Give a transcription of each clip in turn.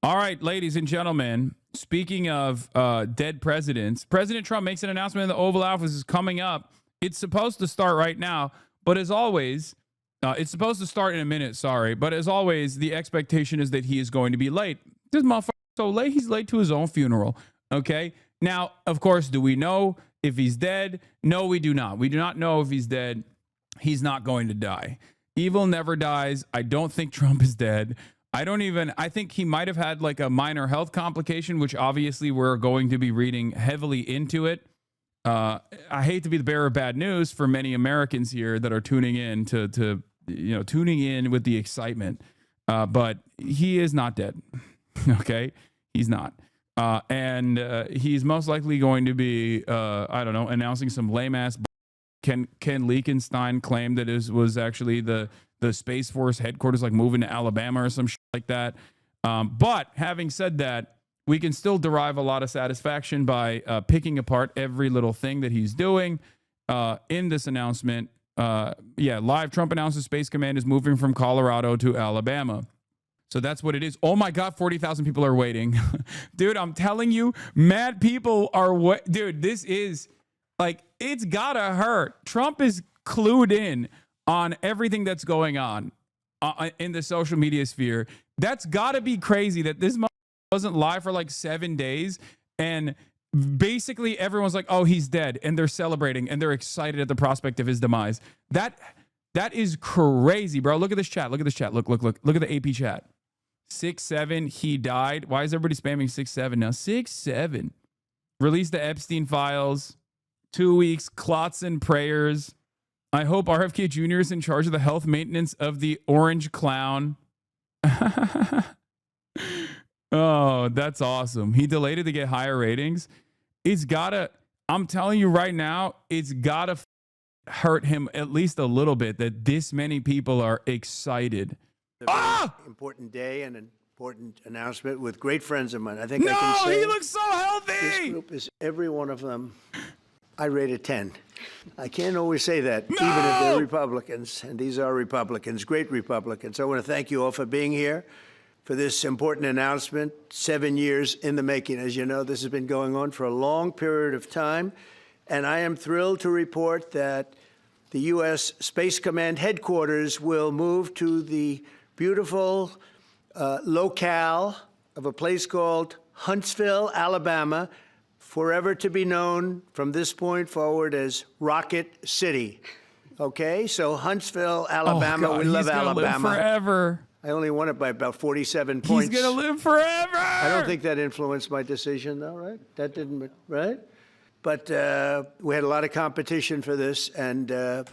All right, ladies and gentlemen, speaking of dead presidents, President Trump makes an announcement in the Oval Office is coming up. It's supposed to start right now, but as always, it's supposed to start in a minute, sorry. But as always, the expectation is that he is going to be late. This motherfucker so late, he's late to his own funeral, okay? Now, of course, do we know if he's dead? No, we do not. We do not know if he's dead. He's not going to die. Evil never dies. I don't think Trump is dead. I think he might have had like a minor health complication, which obviously we're going to be reading heavily into it. I hate to be the bearer of bad news for many Americans here that are tuning in tuning in with the excitement. But he is not dead. Okay. He's not. And he's most likely going to be, announcing some lame ass. Ken Leakenstein claimed that it was actually the Space Force headquarters, like moving to Alabama or some shit like that. But having said that, we can still derive a lot of satisfaction by picking apart every little thing that he's doing in this announcement. Live Trump announces Space Command is moving from Colorado to Alabama. So that's what it is. Oh my God, 40,000 people are waiting. Dude, I'm telling you, mad people are dude, this is like, it's gotta hurt. Trump is clued in on everything that's going on in the social media sphere. That's gotta be crazy that this wasn't live for like 7 days. And basically everyone's like, oh, he's dead. And they're celebrating and they're excited at the prospect of his demise. That is crazy, bro. Look at this chat. Look at this chat. Look at the AP chat. 6-7, he died. Why is everybody spamming 6-7 now? 6-7. Release the Epstein files. 2 weeks, clots and prayers. I hope RFK Jr. is in charge of the health maintenance of the orange clown. Oh, that's awesome. He delayed it to get higher ratings. I'm telling you right now, it's gotta hurt him at least a little bit that this many people are excited. Important day and an important announcement with great friends of mine. I think I can say he looks so healthy. This group is every one of them. I rate a 10. I can't always say that, even if they're Republicans, and these are Republicans, great Republicans. I want to thank you all for being here for this important announcement, 7 years in the making. As you know, this has been going on for a long period of time, and I am thrilled to report that the U.S. Space Command headquarters will move to the beautiful locale of a place called Huntsville, Alabama, forever to be known from this point forward as Rocket City. Okay, so Huntsville, Alabama. We love Alabama. Live forever. I only won it by about 47 points. He's gonna live forever. I don't think that influenced my decision, though, right? That didn't, right? But we had a lot of competition for this, and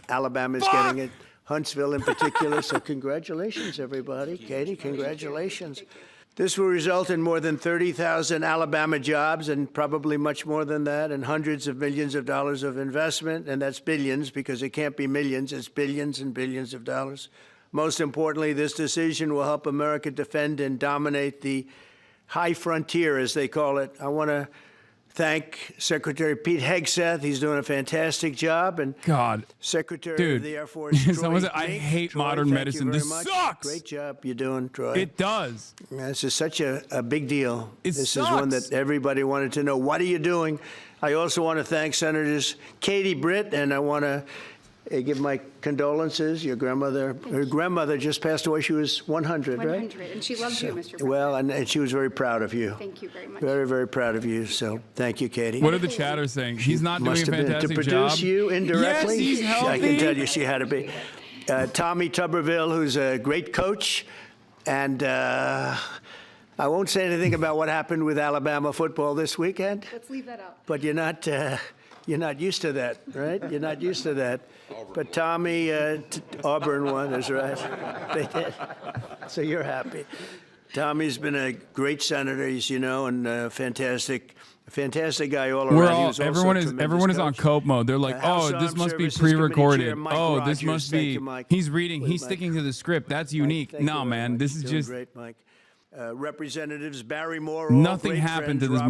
Alabama's getting it. Huntsville in particular. So congratulations, everybody. Katie, congratulations. This will result in more than 30,000 Alabama jobs and probably much more than that, and hundreds of millions of dollars of investment. And that's billions, because it can't be millions. It's billions and billions of dollars. Most importantly, this decision will help America defend and dominate the high frontier, as they call it. I want to thank Secretary Pete Hegseth. He's doing a fantastic job. And Secretary of the Air Force, Troy I hate modern medicine. This sucks. Great job you're doing, Troy. It does. This is such a big deal. This sucks. is one that everybody wanted to know. What are you doing? I also want to thank Senators Katie Britt, and I want to give my condolences. Your grandmother, her grandmother just passed away. She was 100, right? 100, and she loved you, Mr. President. Well, and she was very proud of you. Thank you very much. Very, very proud of you. So thank you, Katie. What are the chatters saying? He's not doing a fantastic job. To produce you indirectly. Yes, he's healthy. I can tell you she had to be. Tommy Tuberville, who's a great coach, and I won't say anything about what happened with Alabama football this weekend. Let's leave that out. But you're not used to that, right? You're not used to that. But Tommy, Auburn won, that's right. They did. So you're happy. Tommy's been a great senator, as you know, and a fantastic guy all around. Everyone is on cope mode. They're like, oh, this must be pre-recorded. Oh, this must be. He's reading. He's sticking to the script. That's unique. No, man, this is just great, Mike. Representatives Barry Moore. Nothing happened to this.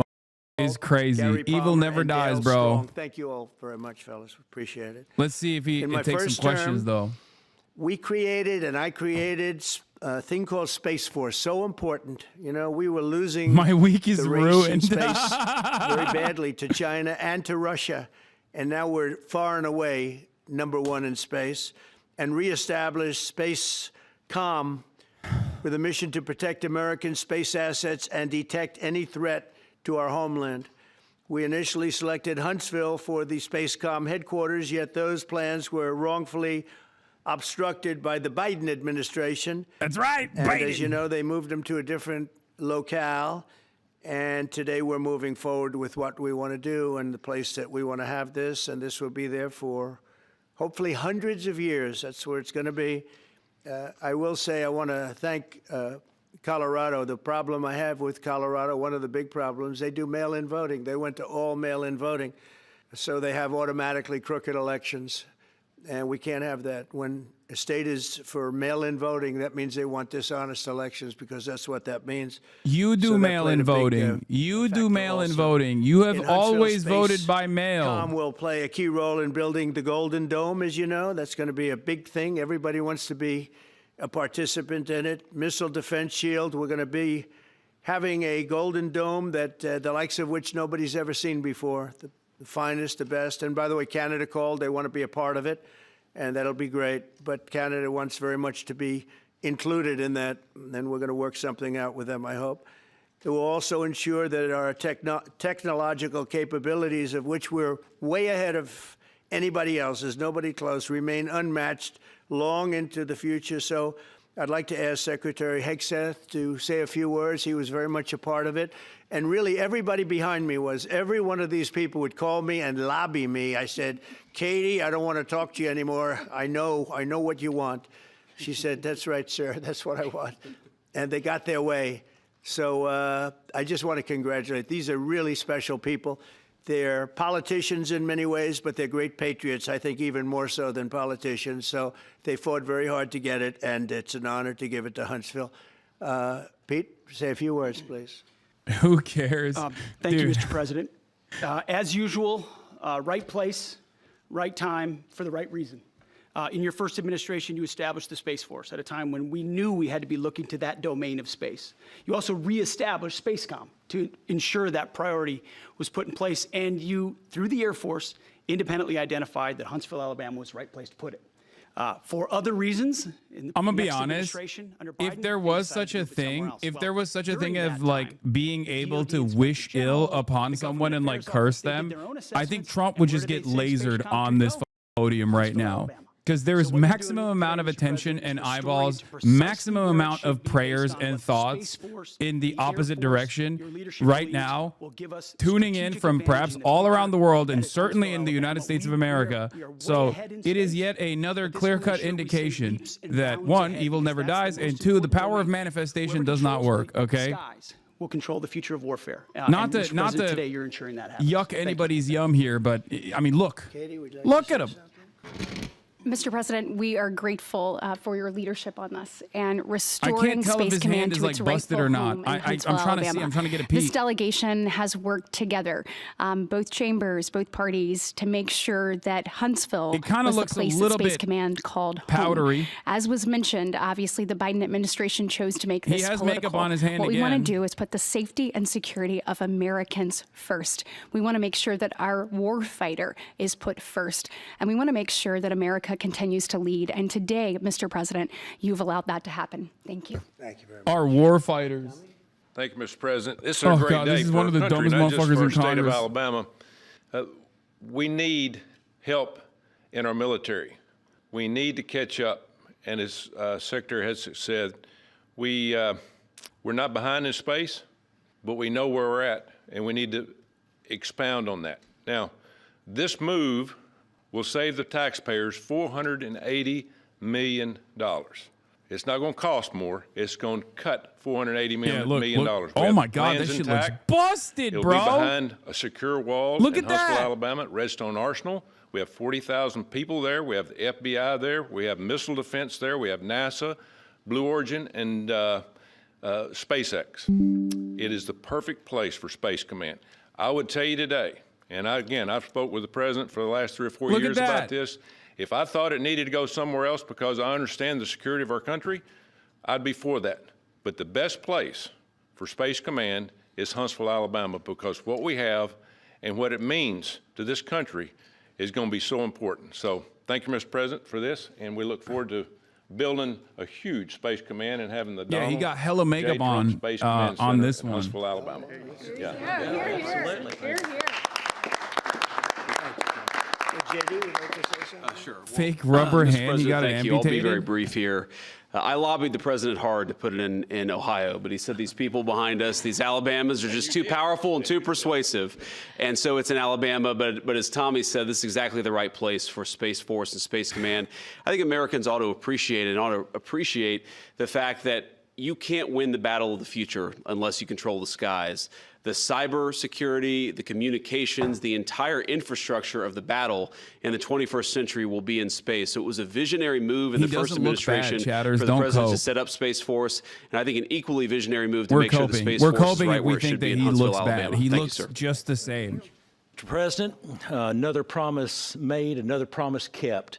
Is crazy. Evil never dies, bro. Thank you all very much, fellas. Appreciate it. Let's see if he takes some questions, though. We created, and I created, a thing called Space Force, so important. You know, we were losing My week is the race in ruined. space very badly to China and to Russia. And now we're far and away #1 in space, and reestablished Space Com with a mission to protect American space assets and detect any threat to our homeland. We initially selected Huntsville for the Spacecom headquarters, yet those plans were wrongfully obstructed by the Biden administration. That's right. And Biden. as you know, they moved them to a different locale. And today we're moving forward with what we want to do and the place that we want to have this. And this will be there for hopefully hundreds of years. That's where it's going to be. I will say I want to thank Colorado. The problem I have with Colorado, one of the big problems, they do mail-in voting. They went to all mail-in voting. So they have automatically crooked elections. And we can't have that. When a state is for mail-in voting, that means they want dishonest elections, because that's what that means. You do So that mail-in played a big, voting. You do factor mail-in also. voting. You have In Huntsville, always voted by mail. Spacecom will play a key role in building the Golden Dome, as you know. That's going to be a big thing. Everybody wants to be a participant in it. Missile Defense Shield, we're going to be having a Golden Dome that the likes of which nobody's ever seen before. The finest, the best. And by the way, Canada called. They want to be a part of it, and that'll be great. But Canada wants very much to be included in that, and we're going to work something out with them, I hope. It will also ensure that our technological capabilities, of which we're way ahead of anybody else, there's nobody close, remain unmatched long into the future. So I'd like to ask Secretary Hegseth to say a few words. He was very much a part of it. And really, everybody behind me was. Every one of these people would call me and lobby me. I said, Katie, I don't want to talk to you anymore. I know what you want. She said, that's right, sir. That's what I want. And they got their way. So I just want to congratulate. These are really special people. They're politicians in many ways, but they're great patriots, I think even more so than politicians. So they fought very hard to get it, and it's an honor to give it to Huntsville. Pete, say a few words, please. Who cares? Thank you, Dude. Mr. President. As usual, right place, right time, for the right reason. In your first administration, you established the Space Force at a time when we knew we had to be looking to that domain of space. You also reestablished Spacecom to ensure that priority was put in place, and you, through the Air Force, independently identified that Huntsville, Alabama was the right place to put it. For other reasons, in the I'm gonna be next honest. administration, under If Biden, there they was decided such to a move it somewhere thing, else. if Well, there was such a during thing of that like time, being able DoD to Inspector wish ill General, upon the someone Government and like Affairs curse Office, they did them, their own I think assessments, Trump and would where just did get they say lasered Spacecom on could this go? podium right Huntsville, now. Alabama. Because there is So what you're maximum doing amount of today, Mr. attention President, and is restoring eyeballs, to precisely maximum where it amount should of be based prayers on and what the thoughts Space Force, in the the Air opposite Force, direction your leadership right believes now, will give us tuning in strategic from advantage perhaps in the all future. around the world and That is certainly Huntsville, in the United Alabama. States of We are America. way So ahead in it is space, yet another but this will clear-cut ensure we see indication leaps and that bounds one, ahead, evil because never that's dies, the and most two, the important power of domain. manifestation Whoever does not controls work, the okay? skies will control the future of warfare. Not and to- Mr. not President, to today you're ensuring that happens. Yuck Thank you. anybody's yum here, but I mean, look. Katie, would you like Look to at say him. something? Mr. President, we are grateful for your leadership on this and I restoring can't tell if Space his Command hand is to like its busted rightful or not. home in I'm Huntsville, trying to see. Alabama. I'm trying to get a This peek. delegation has worked together, both chambers, both parties, to make sure that Huntsville It kinda was the looks a place little that Space bit Command called home. powdery. As was mentioned, obviously the Biden administration chose to make He this has political. makeup on his hand what we want again. to do is put the safety and security of Americans first. We want to make sure that our war fighter is put first, and we want to make sure that America continues to lead. And today, Mr. President, you've allowed that to happen. Thank you. Thank you very much. Our war fighters. Thank you, Mr. President. This is a Oh, great God, day this is for one of the our country, dumbest not just motherfuckers for in the state of Congress. Alabama. We need help in our military. We need to catch up. And as Secretary has said, we're not behind in space, but we know where we're at, and we need to expound on that. Now, this move will save the taxpayers $480 million. It's not going to cost more. It's going to cut $480 million. Look. We Oh have my God, that plans shit intact. looks busted, It'll bro. be behind a secure wall Look in at Huntsville, that. Alabama, at Redstone Arsenal. We have 40,000 people there. We have the FBI there. We have missile defense there. We have NASA, Blue Origin, and SpaceX. It is the perfect place for Space Command. I would tell you today, and I've spoke with the president for the last 3 or 4 Look at years that. about this. If I thought it needed to go somewhere else because I understand the security of our country, I'd be for that. But the best place for Space Command is Huntsville, Alabama, because what we have and what it means to this country is going to be so important. So thank you, Mr. President, for this, and we look forward to building a huge Space Command and having the Yeah, he Donald got hella makeup J. Trump on Space Command on Center this in one. Huntsville, Alabama. Yeah. JD, would like to say something? Sure. Fake rubber Mr. hand. You President, got it thank you. I'll be very amputated. brief here. I lobbied the president hard to put it in Ohio, but he said these people behind us, these Alabamas, are just too powerful and too persuasive. And so it's in Alabama, but as Tommy said, this is exactly the right place for Space Force and Space Command. I think Americans ought to appreciate the fact that you can't win the battle of the future unless you control the skies. The cyber security, the communications, the entire infrastructure of the battle in the 21st century will be in space. So it was a visionary move in the first administration for the president to set up Space Force, and I think an equally visionary move to make sure the Space Force is right where it should be in Huntsville, Alabama. He Thank looks you, sir. just the same. Mr. President, another promise made, another promise kept.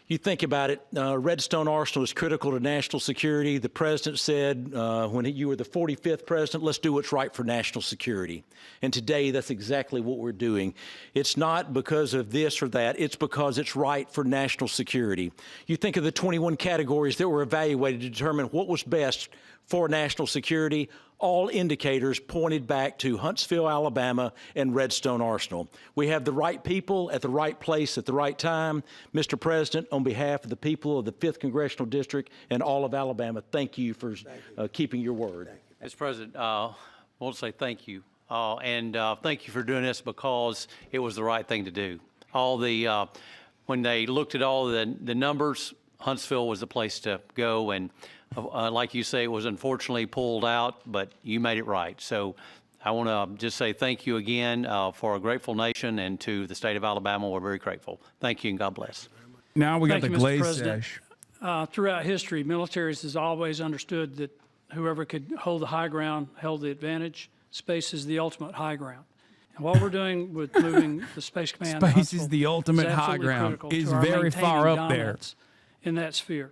You think about it, Redstone Arsenal is critical to national security. The president said when you were the 45th president, let's do what's right for national security. And today, that's exactly what we're doing. It's not because of this or that. It's because it's right for national security. You think of the 21 categories that were evaluated to determine what was best for national security. All indicators pointed back to Huntsville, Alabama, and Redstone Arsenal. We have the right people at the right place at the right time. Mr. President, on behalf of the people of the 5th Congressional District and all of Alabama, thank you for keeping your word. Mr. President, I want to say thank you. And thank you for doing this because it was the right thing to do. When they looked at all the numbers, Huntsville was the place to go, and like you say, it was unfortunately pulled out, but you made it right. So I want to just say thank you again for a grateful nation, and to the state of Alabama, we're very grateful. Thank you, and God bless. Now we got Thank the you, Mr. glaze President. sesh. Throughout history, militaries has always understood that whoever could hold the high ground held the advantage. Space is the ultimate high ground. And what we're doing with moving the Space Command to Space is Huntsville the ultimate is high absolutely ground. critical It's to our very far maintaining up there. dominance in that sphere.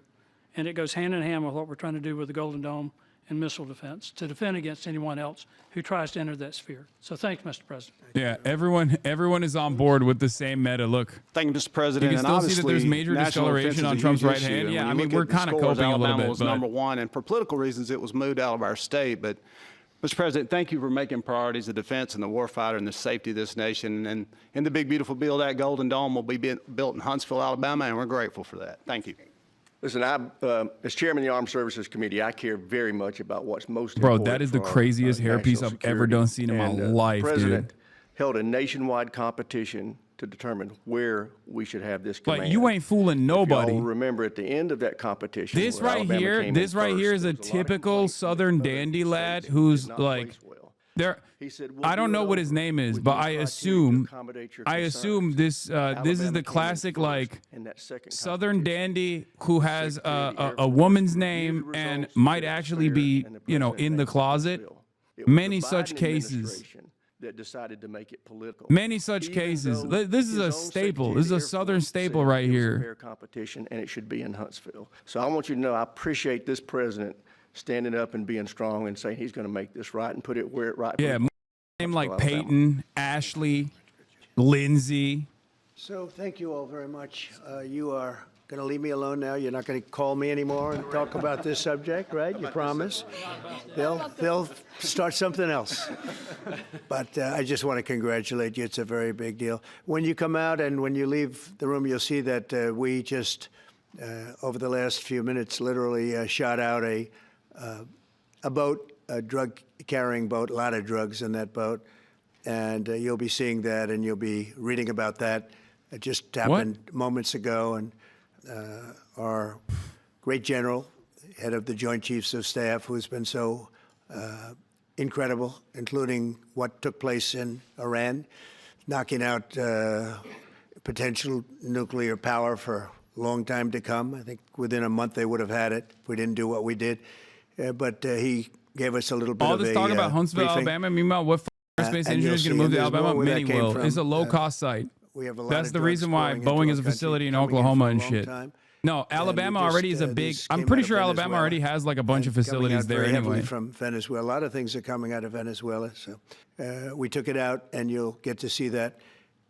And it goes hand in hand with what we're trying to do with the Golden Dome and missile defense to defend against anyone else who tries to enter that sphere. So thanks, Mr. President. Yeah, everyone is on board with the same meta. Look, Thank you, Mr. you President. can and still see that there's obviously, major national discoloration defense on is a Trump's huge right issue. hand. And Yeah, when I you mean, look we're at the kind of scores, coping a little Alabama bit. was But #1, and for political reasons, it was moved out of our state. But, Mr. President, thank you for making priorities the defense and the warfighter and the safety of this nation. And in the big, beautiful bill, that Golden Dome will be built in Huntsville, Alabama, and we're grateful for that. Thank you. Listen, as chairman of the Armed Services Committee, I care very much about what's most bro, important. that is the for our, craziest hairpiece national I've ever security. done seen in my life, the president dude. held a nationwide competition to determine where we should have this command. Like, you ain't fooling nobody. Y'all remember at the end of that competition, This where right Alabama here, came this in right first, here is a there was lot of typical complaints that Southern other dandy lad states who's did not like, place well. there. He said, "We'll I don't do know it what his over name is, with but these I criteria to assume, accommodate your this this is Alabama the came classic in first like in that second Southern competition. dandy who has Secretary of the Air a Force woman's reviewed the name and results, might it was actually fair, be, and the you know, president in the named closet. Huntsville. It was Many the such Biden cases. administration that decided to make it political. Many such Even cases. though This is his a own staple. Secretary This is of a the Air Southern Force staple said right it was a here. fair competition, and it should be in Huntsville. So I want you to know I appreciate this president standing up and being strong and saying he's going to make this right and put it where it rightfully Yeah, name like Alabama. Peyton, Ashley, Lindsay. So thank you all very much. You are going to leave me alone now. You're not going to call me anymore and talk about this subject, right? You promise? They'll start something else. But I just want to congratulate you. It's a very big deal. When you come out and when you leave the room, you'll see that we just, over the last few minutes, literally shot out a boat, a drug-carrying boat, a lot of drugs in that boat. And you'll be seeing that, and you'll be reading about that. It just happened moments ago, and our great general, head of the Joint Chiefs of Staff, who's been so incredible, including what took place in Iran, knocking out potential nuclear power for a long time to come. I think within a month they would have had it if we didn't do what we did. But he gave us a little bit All of this a talk about Huntsville, briefing. Alabama. Meanwhile, what aerospace and engineer you'll is going see, to move and to there's Alabama? more where that Many came will. from. It's a low-cost site. We have a lot That's of the drugs reason why pouring into Boeing our has a country, facility in coming in Oklahoma for a and long shit. time. No, Alabama And already is a big. these I'm came pretty out of sure Alabama Venezuela already has like a bunch of and coming facilities out there very heavily anyway. from Venezuela. A lot of things are coming out of Venezuela. So we took it out, and you'll get to see that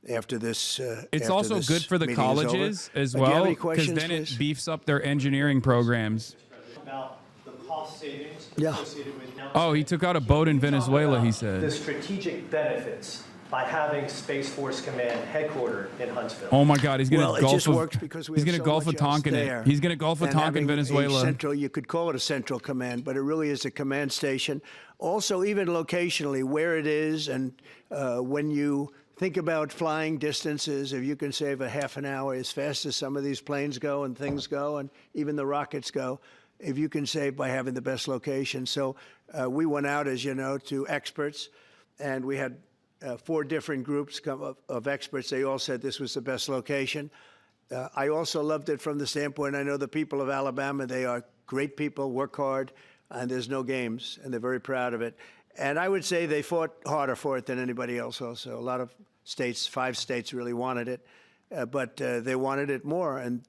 after this. It's after also this good for the meeting is over. colleges as Do you have well, any because questions, then please? it beefs up their engineering programs. About the cost savings Yeah. associated with now. Oh, he took out a boat in Can you talk Venezuela, he about said. the strategic benefits by having Space Force Command headquartered in Huntsville. Oh my God, he's gonna Well, it golf just with. works because we He's have gonna so golf much with else Tonkin. there. He's gonna golf with And Tonkin, having a Venezuela. central, you could call it a central command, but it really is a command station. Also, even locationally, where it is, and when you think about flying distances, if you can save a half an hour as fast as some of these planes go and things go, and even the rockets go, if you can save by having the best location. So we went out, as you know, to experts, and we had 4 different groups of experts. They all said this was the best location. I also loved it from the standpoint, I know the people of Alabama, they are great people, work hard, and there's no games, and they're very proud of it. And I would say they fought harder for it than anybody else also. A lot of states, 5 states really wanted it, but they wanted it more. And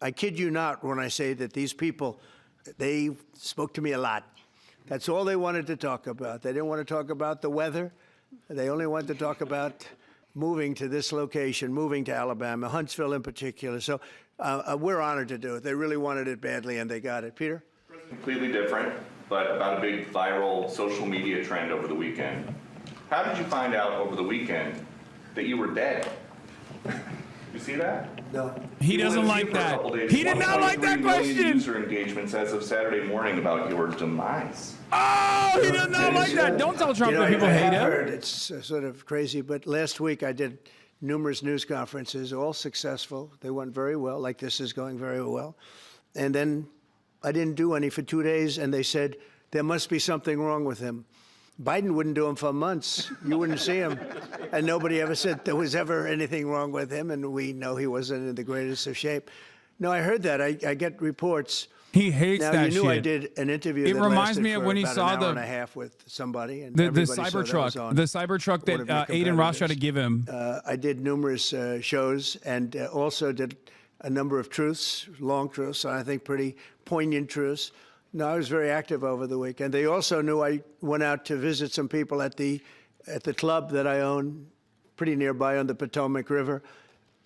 I kid you not when I say that these people, they spoke to me a lot. That's all they wanted to talk about. They didn't want to talk about the weather. They only wanted to talk about moving to this location, moving to Alabama, Huntsville in particular. So we're honored to do it. They really wanted it badly, and they got it. Peter? Completely different, but about a big viral social media trend over the weekend. How did you find out over the weekend that you were dead? You see that? No. He doesn't like that. He did not like that 1.3 million question. user engagements as of Saturday morning about your demise. Oh, he does not like that. Don't tell Trump You know, that people I hate have him. heard it's sort of crazy, but last week I did numerous news conferences, all successful. They went very well, like this is going very well. And then I didn't do any for 2 days, and they said there must be something wrong with him. Biden wouldn't do them for months. You wouldn't see him. And nobody ever said there was ever anything wrong with him, and we know he wasn't in the greatest of shape. No, I heard that. I get reports. He hates Now, that you knew I shit. did an interview It that reminds lasted me of for when he about saw an hour the- and a half with somebody, and The everybody saw that was Cybertruck, on the Cybertruck one of your that Aiden Ross tried to competitors. give him. I did numerous shows and also did a number of truths, long truths, and I think pretty poignant truths. No, I was very active over the weekend. They also knew I went out to visit some people at the club that I own, pretty nearby on the Potomac River.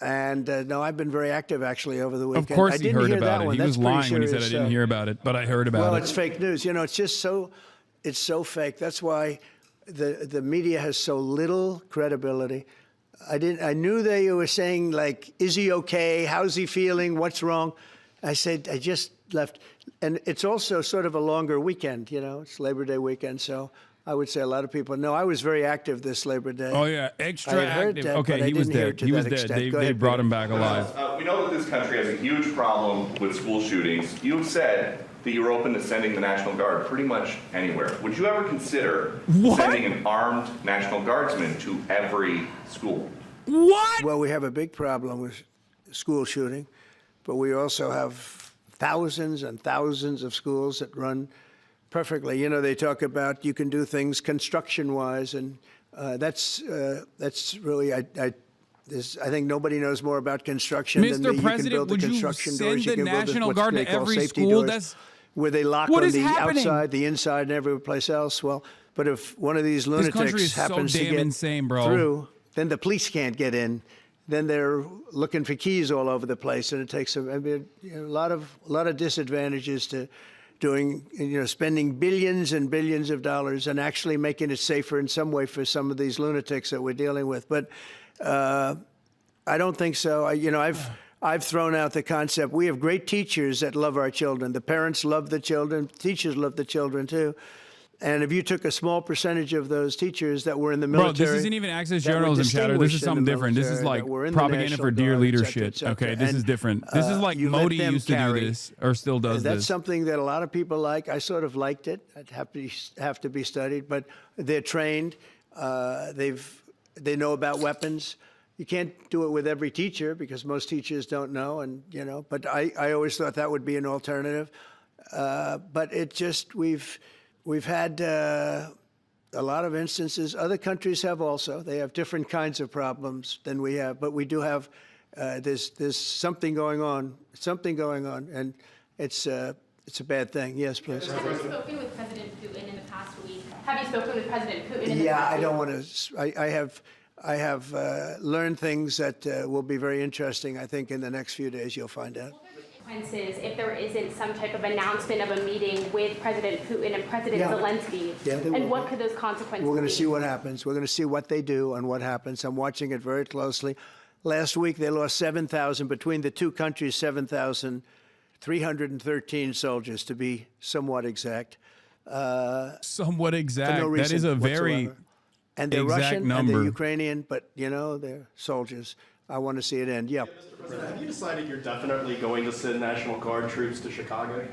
And no, I've been very active actually over the weekend. Of course I he didn't heard hear about that it. one. He That's was pretty lying when he said I serious didn't stuff. hear about it, but I heard about Well, it. it's fake news. You know, it's just it's so fake. That's why the media has so little credibility. I knew they were saying, like, is he okay? How's he feeling? What's wrong? I said, I just left. And it's also sort of a longer weekend, you know, it's Labor Day weekend. So I would say a lot of people know I was very active this Labor Day. Oh yeah, I extra had heard active. that, Okay, but I he was didn't hear dead. it to He that was dead. extent. Go They ahead, brought Peter. him back alive. We know that this country has a huge problem with school shootings. You have said that you're open to sending the National Guard pretty much anywhere. Would you ever consider sending an armed National Guardsman to every school? What? Well, we have a big problem with school shooting, but we also have thousands and thousands of schools that run perfectly. You know, they talk about you can do things construction-wise, and that's really I think nobody knows more about construction than me. Mr. You can President, build the would you construction send doors. the You can build National what Guard they to call every safety school? doors, That's where they lock what on is the happening? outside, the inside, and every place else. Well, but if one of these country lunatics is so happens to damn get insane, bro. through, then the police can't get in. Then they're looking for keys all over the place, and it takes a lot of disadvantages to doing, spending billions and billions of dollars and actually making it safer in some way for some of these lunatics that we're dealing with. But I don't think so. I've thrown out the concept. We have great teachers that love our children. The parents love the children. Teachers love the children too. And if you took a small percentage of those teachers that were in the military, Bro, this isn't even access that were journalism, chatter. This is distinguished in something the different. This is military, like that were in the propaganda National for dear Guard, et leader cetera, et shit. cetera. Okay, this And, is different. This is like you let Modi them used to do carry. this, or still does That's this. something that a lot of people like. I sort of liked it. I'd have to be studied, but they're trained. They know about weapons. You can't do it with every teacher because most teachers don't know, and But I always thought that would be an alternative. But it just we've had a lot of instances. Other countries have also. They have different kinds of problems than we have, but we do have There's something going on, and it's a bad thing. Yes, please. Have you spoken with President Putin in the past week? Have you spoken with President Putin in the Yeah, past I week? don't want to. I have learned things that will be very interesting. I think in the next few days you'll find out. Consequences if there isn't some type of announcement of a meeting with President Putin and President Zelensky? Yeah, there will and what be. could those consequences We're going be? to see what happens. We're going to see what they do and what happens. I'm watching it very closely. Last week they lost 7,000 between the two countries. 7,313 soldiers, to be somewhat exact. Somewhat exact. For no reason That is a very whatsoever. And they're exact Russian number. and they're Ukrainian, but they're soldiers. I want to see it end. Yeah. Mr. President, have you decided you're definitely going to send National Guard troops to Chicago?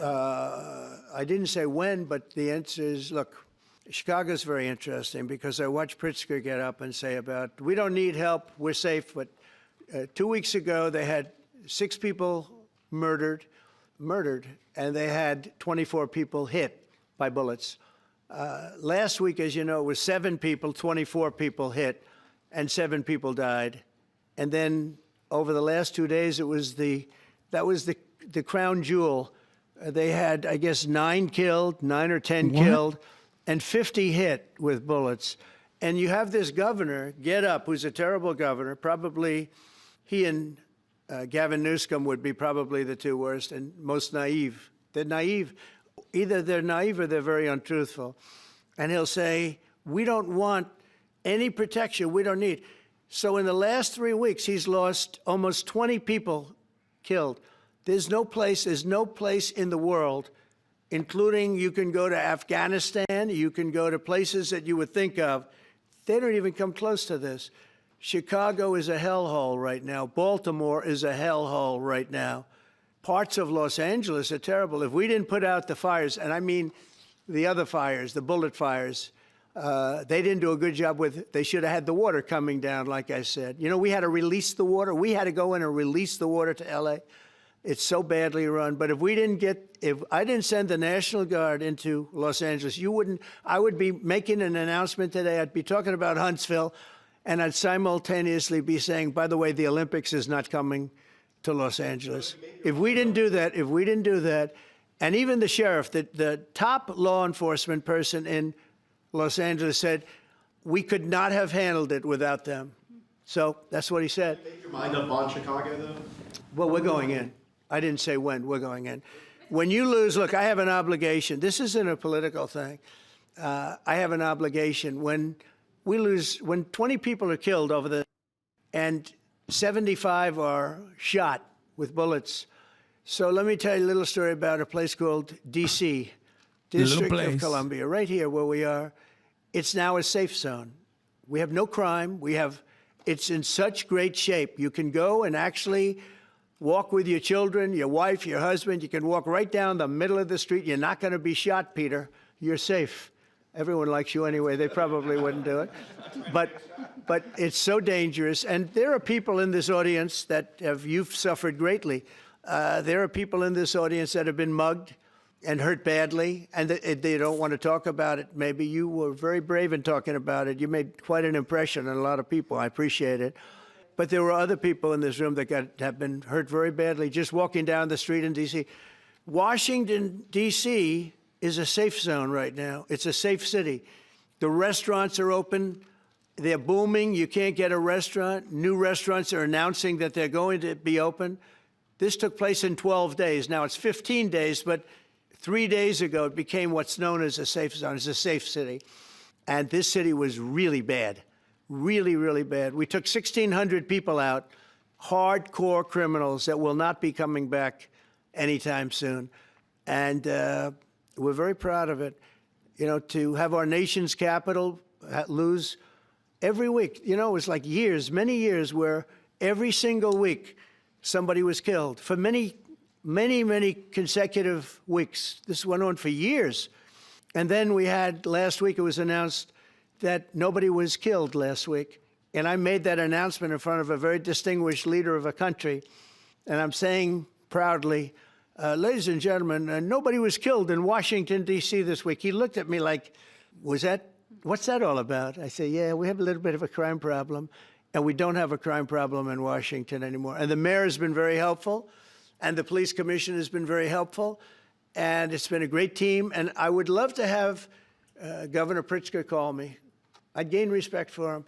I didn't say when, but the answer is, look, Chicago's very interesting because I watched Pritzker get up and say we don't need help, we're safe. But 2 weeks ago, they had 6 people murdered, and they had 24 people hit by bullets. Last week, as you know, it was 7 people, 24 people hit, and 7 people died. And then over the last 2 days, that was the crown jewel. They had, I guess, 9 killed, 9 or 10 killed, and 50 hit with bullets. And you have this governor get up, who's a terrible governor. Probably he and Gavin Newsom would be probably the 2 worst and most naive. They're naive. Either they're naive or they're very untruthful. And he'll say, we don't want any protection. We don't need. So in the last 3 weeks, he's lost almost 20 people killed. There's no place in the world, including you can go to Afghanistan, you can go to places that you would think of. They don't even come close to this. Chicago is a hellhole right now. Baltimore is a hellhole right now. Parts of Los Angeles are terrible. If we didn't put out the fires, and I mean the other fires, the bullet fires, they didn't do a good job with. They should have had the water coming down, like I said. We had to release the water. We had to go in and release the water to L.A. It's so badly run. But if I didn't send the National Guard into Los Angeles, I would be making an announcement today. I'd be talking about Huntsville, and I'd simultaneously be saying, by the way, the Olympics is not coming to Los Angeles. If we didn't do that, and even the sheriff, the top law enforcement person in Los Angeles said, we could not have handled it without them. So that's what he said. Make your mind up on Chicago, though? Well, we're going in. I didn't say when. We're going in. When you lose, look, I have an obligation. This isn't a political thing. I have an obligation. When we lose, when 20 people are killed and 75 are shot with bullets. So let me tell you a little story about a place called D.C., District of Columbia, right here where we are. It's now a safe zone. We have no crime. It's in such great shape. You can go and actually walk with your children, your wife, your husband. You can walk right down the middle of the street. You're not going to be shot, Peter. You're safe. Everyone likes you anyway. They probably wouldn't do it. But it's so dangerous. And there are people in this audience you've suffered greatly. There are people in this audience that have been mugged and hurt badly, and they don't want to talk about it. Maybe you were very brave in talking about it. You made quite an impression on a lot of people. I appreciate it. But there were other people in this room that have been hurt very badly just walking down the street in D.C. Washington, D.C. is a safe zone right now. It's a safe city. The restaurants are open. They're booming. You can't get a restaurant. New restaurants are announcing that they're going to be open. This took place in 12 days. Now it's 15 days, but 3 days ago it became what's known as a safe zone. It's a safe city. And this city was really bad, really, really bad. We took 1,600 people out, hardcore criminals that will not be coming back anytime soon. And we're very proud of it. To have our nation's capital lose every week. It was like many years, where every single week somebody was killed for many, many, many consecutive weeks. This went on for years. And then last week it was announced that nobody was killed last week. And I made that announcement in front of a very distinguished leader of a country. And I'm saying proudly, ladies and gentlemen, nobody was killed in Washington, D.C. this week. He looked at me like, what's that all about? I say, yeah, we have a little bit of a crime problem. and we don't have a crime problem in Washington anymore. And the mayor has been very helpful, and the police commission has been very helpful, and it's been a great team. And I would love to have Governor Pritzker call me. I'd gain respect for him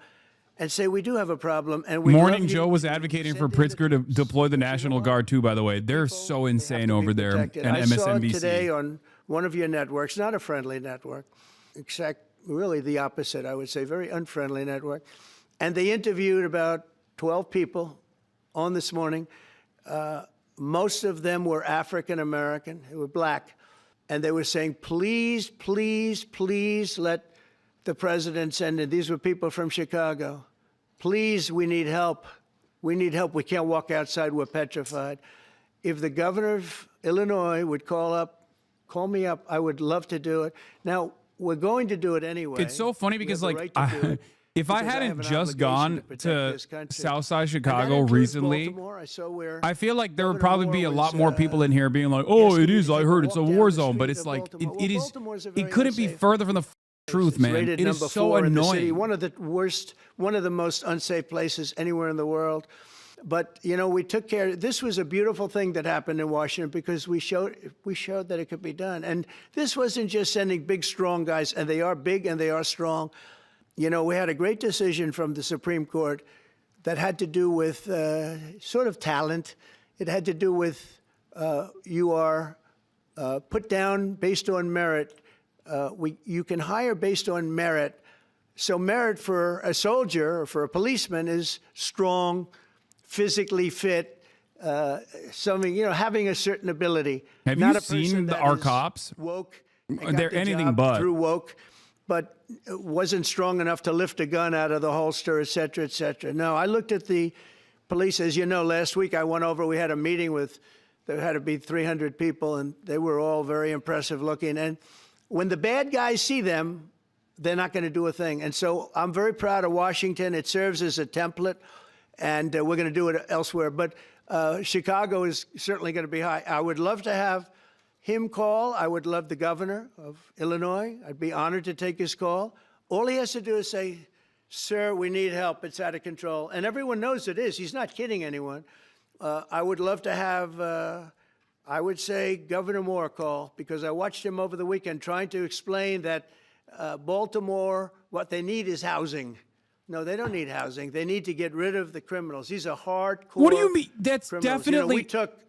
and say, we do have a problem. And we Morning Joe was advocating for Pritzker to deploy the National Guard too, by the way. They're so insane over there. And I saw it MSNBC. today on one of your networks, not a friendly network, except really the opposite, I would say, very unfriendly network. And they interviewed about 12 people on this morning. Most of them were African American, they were black. And they were saying, please, please, please let the president send in. These were people from Chicago. Please, we need help. We need help. We can't walk outside. We're petrified. If the governor of Illinois would call me up, I would love to do it. Now, we're going to do it anyway. It's so funny because, like, if I because I have hadn't an just obligation gone to protect to this country. Southside And that Chicago includes recently, Baltimore. I saw where I feel like there would Governor probably Moore be a was, lot more people in here being like, oh, it is. I people heard it's a walk down war the zone. But street it's of like, Baltimore. it is, Baltimore's a very it couldn't be unsafe further from the truth, man. rated It is number so 4 in the city. annoying. One of the worst, one of the most unsafe places anywhere in the world. But, you know, we took care. This was a beautiful thing that happened in Washington because we showed that it could be done. And this wasn't just sending big, strong guys, and they are big and they are strong. You know, we had a great decision from the Supreme Court that had to do with sort of talent. It had to do with you are put down based on merit. You can hire based on merit. So merit for a soldier or for a policeman is strong, physically fit, something, you know, having a certain ability. Have Not you a person seen that our is cops? woke. and They're got the anything job but. through woke, but wasn't strong enough to lift a gun out of the holster, et cetera, et cetera. No, I looked at the police. As you know, last week I went over, we had a meeting with, there had to be 300 people, and they were all very impressive looking. And when the bad guys see them, they're not going to do a thing. And so I'm very proud of Washington. It serves as a template, and we're going to do it elsewhere. But Chicago is certainly going to be high. I would love to have him call. I would love the governor of Illinois. I'd be honored to take his call. All he has to do is say, sir, we need help. It's out of control. And everyone knows it is. He's not kidding anyone. I would love to have, I would say, Governor Moore call, because I watched him over the weekend trying to explain that Baltimore, what they need is housing. No, they don't need housing. They need to get rid of the criminals. These are hardcore. What do you mean? That's criminals. definitely. You know, we took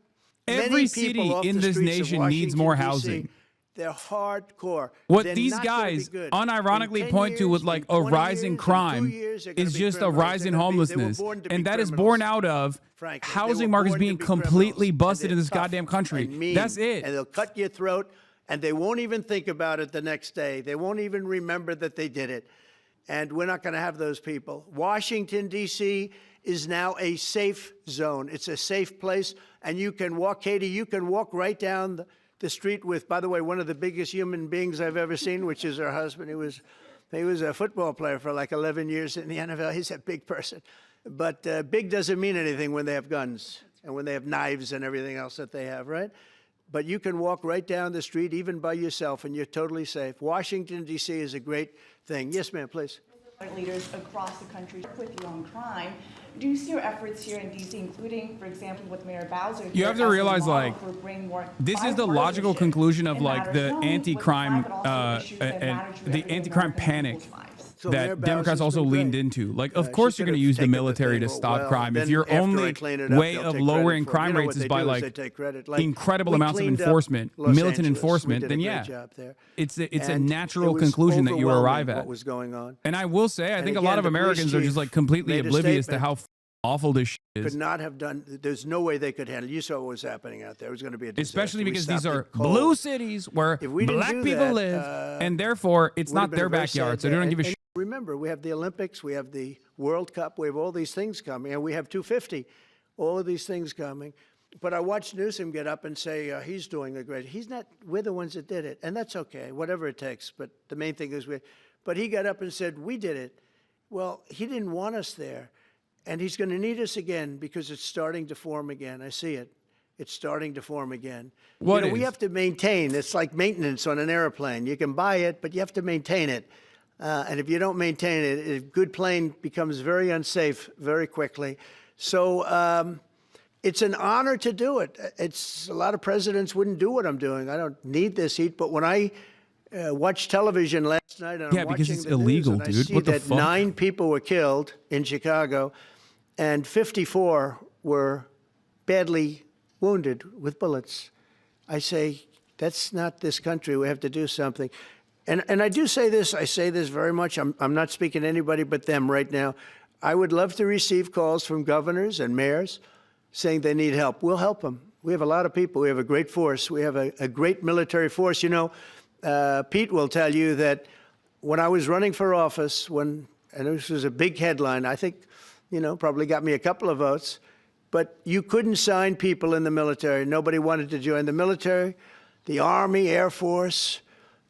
every many city people off in the this streets of nation needs more Washington, housing. DC. They're hardcore. What They're these not gonna be guys good. unironically In 10 point to with years, like in a 20 rise in years, in 2 crime years, they're gonna is be just a criminals. rise in They were homelessness. born to be And that is criminals. born out of Frankly, they housing were markets born to being be completely criminals, and busted in they're this tough goddamn country. and mean, That's it. And they'll cut your throat, and they won't even think about it the next day. They won't even remember that they did it. And we're not going to have those people. Washington, D.C. is now a safe zone. It's a safe place. And you can walk, Katie, you can walk right down the street with, by the way, one of the biggest human beings I've ever seen, which is her husband. He was a football player for like 11 years in the NFL. He's a big person. But big doesn't mean anything when they have guns and when they have knives and everything else that they have, right? But you can walk right down the street, even by yourself, and you're totally safe. Washington, D.C. is a great thing. Yes, ma'am, please. Leaders across the country with you on crime. Do you see your efforts here in D.C., including, for example, with Mayor Bowser? You have to realize, like, this is the logical conclusion of like the anti-crime, the anti-crime panic that Democrats also leaned into. Like, of course you're going to use the military to stop crime. If your only way of lowering crime rates is by like incredible amounts of enforcement, militant enforcement, then yeah, it's a natural conclusion that you arrive at. What was going on. And I will say, I think a lot of Americans are just like completely oblivious to how awful this shit is. Could not have done. There's no way they could handle. You saw what was happening out there. It was going to be a disaster. Especially because these are stopped it cold. blue cities where black people live, and therefore it's not their backyard, so they don't give a shit. Remember, we have the Olympics, we have the World Cup, we have all these things coming, and we have 250, all of these things coming. But I watched Newsom get up and say he's doing a great. He's not. We're the ones that did it, and that's okay, whatever it takes. But the main thing is But he got up and said we did it. Well, he didn't want us there, and he's going to need us again because it's starting to form again. I see it. It's starting to form again. We have to maintain. It's like maintenance on an airplane. You can buy it, but you have to maintain it. And if you don't maintain it, a good plane becomes very unsafe very quickly. So it's an honor to do it. It's a lot of presidents wouldn't do what I'm doing. I don't need this heat, but when I watched television last night, and I'm Yeah, because watching it's the news, illegal, and I dude. see What the that fuck? 9 people were killed in Chicago, and 54 were badly wounded with bullets. I say, that's not this country. We have to do something. And I do say this, I say this very much. I'm not speaking to anybody but them right now. I would love to receive calls from governors and mayors saying they need help. We'll help them. We have a lot of people. We have a great force. We have a great military force. You know, Pete will tell you that when I was running for office, and this was a big headline, I think, you know, probably got me a couple of votes, but you couldn't sign people in the military. Nobody wanted to join the military, the Army, Air Force,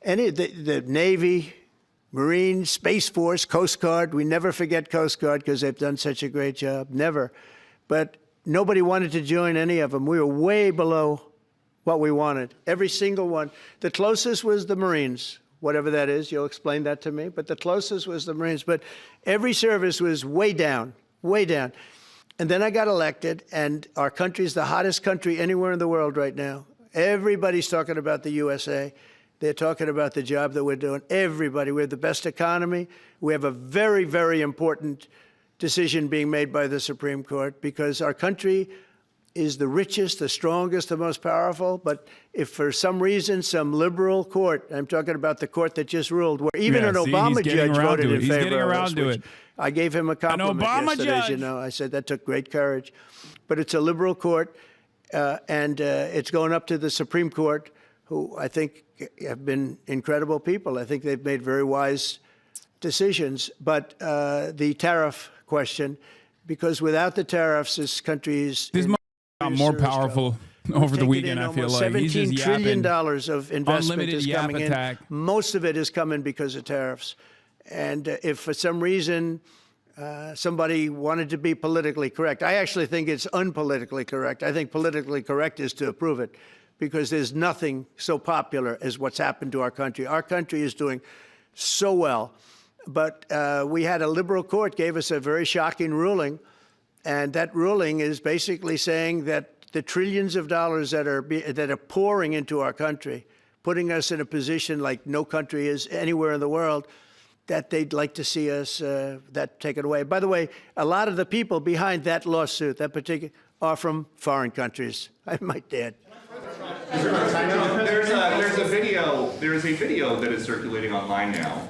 the Navy, Marines, Space Force, Coast Guard. We never forget Coast Guard because they've done such a great job. Never. But nobody wanted to join any of them. We were way below what we wanted. Every single one. The closest was the Marines, whatever that is. You'll explain that to me. But the closest was the Marines. But every service was way down, way down. And then I got elected, and our country's the hottest country anywhere in the world right now. Everybody's talking about the USA. They're talking about the job that we're doing. Everybody. We have the best economy. We have a very, very important decision being made by the Supreme Court because our country is the richest, the strongest, the most powerful. But if for some reason some liberal court, I'm talking about the court that just ruled, where even an Obama judge voted in favor of us, which I gave him a compliment yesterday, as you know. I said that took great courage. But it's a liberal court, and it's going up to the Supreme Court, who I think have been incredible people. I think they've made very wise decisions. But the tariff question, because without the tariffs, this country is more powerful over the weekend. I feel like he's just $17 trillion yapping. of investment is Yap coming attack. in. Most of it is coming because of tariffs. And if for some reason somebody wanted to be politically correct, I actually think it's unpolitically correct. I think politically correct is to approve it, because there's nothing so popular as what's happened to our country. Our country is doing so well. But we had a liberal court gave us a very shocking ruling. And that ruling is basically saying that the trillions of dollars that are pouring into our country, putting us in a position like no country is anywhere in the world, that they'd like to see us that taken away. By the way, a lot of the people behind that lawsuit, that particular, are from foreign countries, I might add. There's a video that is circulating online now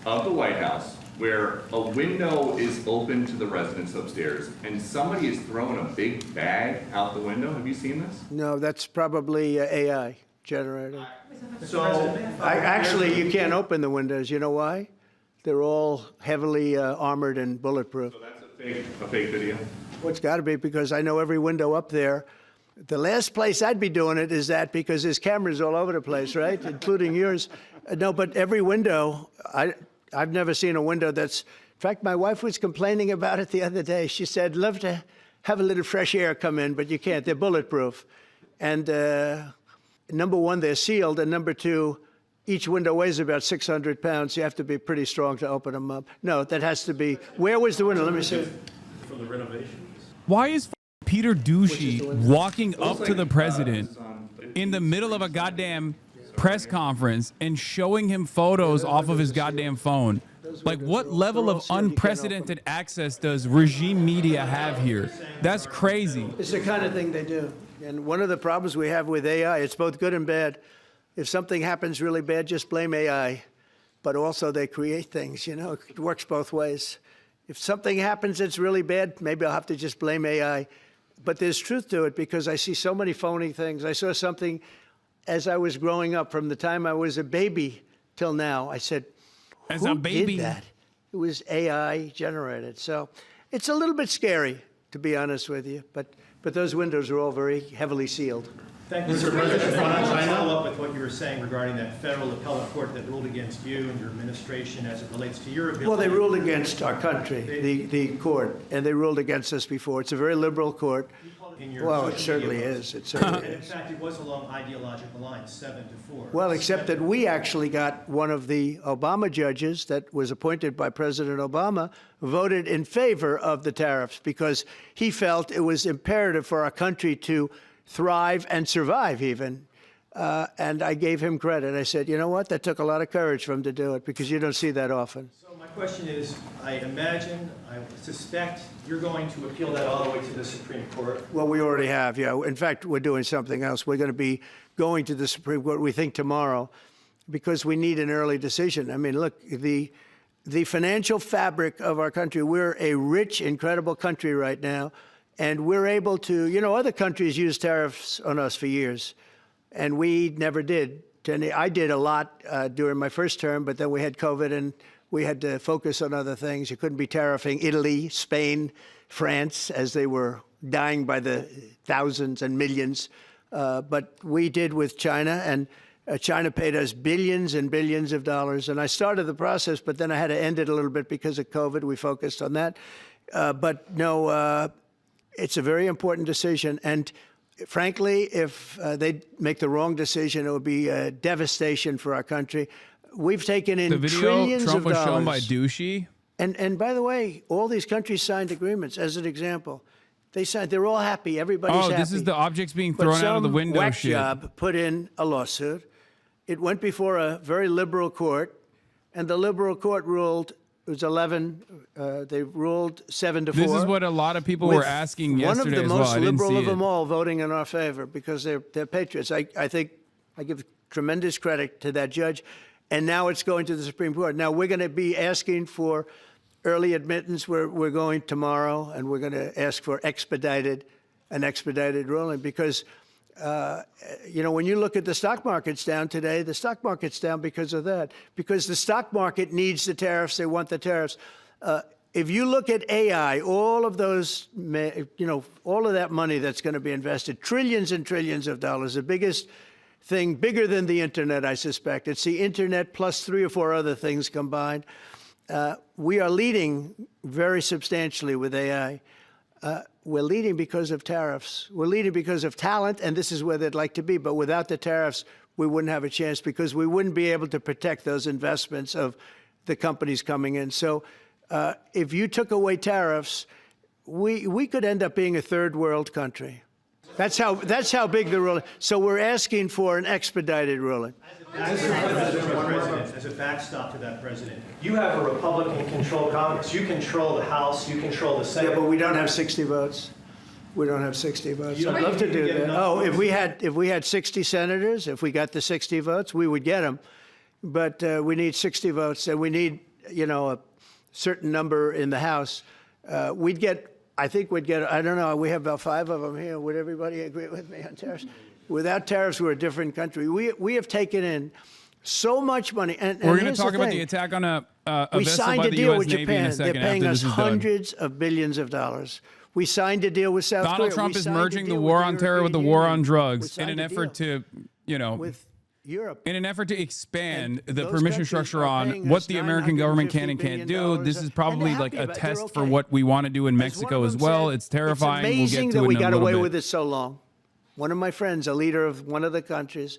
of the White House where a window is open to the residents upstairs and somebody is throwing a big bag out the window. Have you seen this? No, that's probably AI generated. So Actually, you can't open the windows. You know why? They're all heavily armored and bulletproof. So that's a fake video? Well, it's got to be, because I know every window up there. The last place I'd be doing it is that, because there's cameras all over the place, right? Including yours. No, but every window, I've never seen a window that's, in fact, my wife was complaining about it the other day. She said, love to have a little fresh air come in, but you can't. They're bulletproof. And number one, they're sealed. And number two, each window weighs about 600 pounds. You have to be pretty strong to open them up. No, that has to be, where was the window? Let me see. From the renovations. Why is Peter Ducey walking up to the president in the middle of a goddamn press conference and showing him photos off of his goddamn phone? Like, what level of unprecedented access does regime media have here? That's crazy. It's the kind of thing they do. And one of the problems we have with AI, it's both good and bad. If something happens really bad, just blame AI. But also they create things, you know, it works both ways. If something happens that's really bad, maybe I'll have to just blame AI. But there's truth to it, because I see so many phony things. I saw something as I was growing up, from the time I was a baby till now. I said, who did that? It was AI generated. So it's a little bit scary, to be honest with you. But those windows are all very heavily sealed. Thank you, Mr. President. I follow up with what you were saying regarding that federal appellate court that ruled against you and your administration as it relates to your ability. Well, they ruled against our country, the court, and they ruled against us before. It's a very liberal court. in your Well, it social media certainly posts. is. It certainly And in is. fact, it was along ideological lines, 7-4. Well, except that we actually got one of the Obama judges that was appointed by President Obama voted in favor of the tariffs because he felt it was imperative for our country to thrive and survive even. And I gave him credit. I said, you know what? That took a lot of courage for him to do it because you don't see that often. So my question is, I suspect you're going to appeal that all the way to the Supreme Court. Well, we already have, yeah. In fact, we're doing something else. We're going to be going to the Supreme Court, we think, tomorrow, because we need an early decision. I mean, look, the financial fabric of our country, we're a rich, incredible country right now, and we're able to, you know, other countries use tariffs on us for years, and we never did. I did a lot during my first term, but then we had COVID, and we had to focus on other things. You couldn't be tariffing Italy, Spain, France, as they were dying by the thousands and millions. But we did with China, and China paid us billions and billions of dollars. And I started the process, but then I had to end it a little bit because of COVID. We focused on that. But no, it's a very important decision. And frankly, if they make the wrong decision, it would be a devastation for our country. We've taken in The video trillions Trump of was dollars. shown by Douchey. And by the way, all these countries signed agreements. As an example, they signed. They're all happy. Everybody's happy. Oh, this is the objects being But thrown out of the some window whack shit. job put in a lawsuit. It went before a very liberal court, and the liberal court ruled it was 11. They ruled 7-4. This is what a lot of people were with asking one of yesterday the as well. most I didn't liberal see of them it. all voting in our favor because they're patriots. I think I give tremendous credit to that judge. And now it's going to the Supreme Court. Now we're going to be asking for early admittance. We're going tomorrow, and we're going to ask for an expedited ruling because, you know, when you look at the stock market's down today, the stock market's down because of that. Because the stock market needs the tariffs. They want the tariffs. If you look at AI, all of those, you know, all of that money that's going to be invested, trillions and trillions of dollars, the biggest thing, bigger than the internet, I suspect. It's the internet plus 3 or 4 other things combined. We are leading very substantially with AI. We're leading because of tariffs. We're leading because of talent, and this is where they'd like to be. But without the tariffs, we wouldn't have a chance because we wouldn't be able to protect those investments of the companies coming in. So if you took away tariffs, we could end up being a third world country. That's how big the ruling. So we're asking for an expedited ruling. As a backstop to that president, you have a Republican-controlled Congress. You control the House. You control the Senate. Yeah, but we don't have 60 votes. We don't have 60 votes. You don't I'd love to think you do can get that. enough Oh, votes? if we had 60 senators, if we got the 60 votes, we would get them. But we need 60 votes, and we need, you know, a certain number in the House. I think we'd get, I don't know, we have about 5 of them here. Would everybody agree with me on tariffs? Without tariffs, we're a different country. We have taken in so much money. And We're going to here's talk the about thing. the attack on a We vessel signed by a the deal U.S. with Navy in a Japan. They're second paying after us this is done. hundreds of billions of dollars. We signed a deal with South Korea. Donald Trump We is signed a merging the deal war with on terror with the European war Union. on We drugs in signed an a effort deal to, you know, with Europe. in an effort to expand And the those permission countries structure are on paying what us the American government $950 can and can't do. billion, This is and probably they're like happy a about it. They're test for okay. what we want to do in As one Mexico of as them well. said, It's terrifying. It's amazing we'll get to that we it in a got little away bit. with it so long. One of my friends, a leader of one of the countries,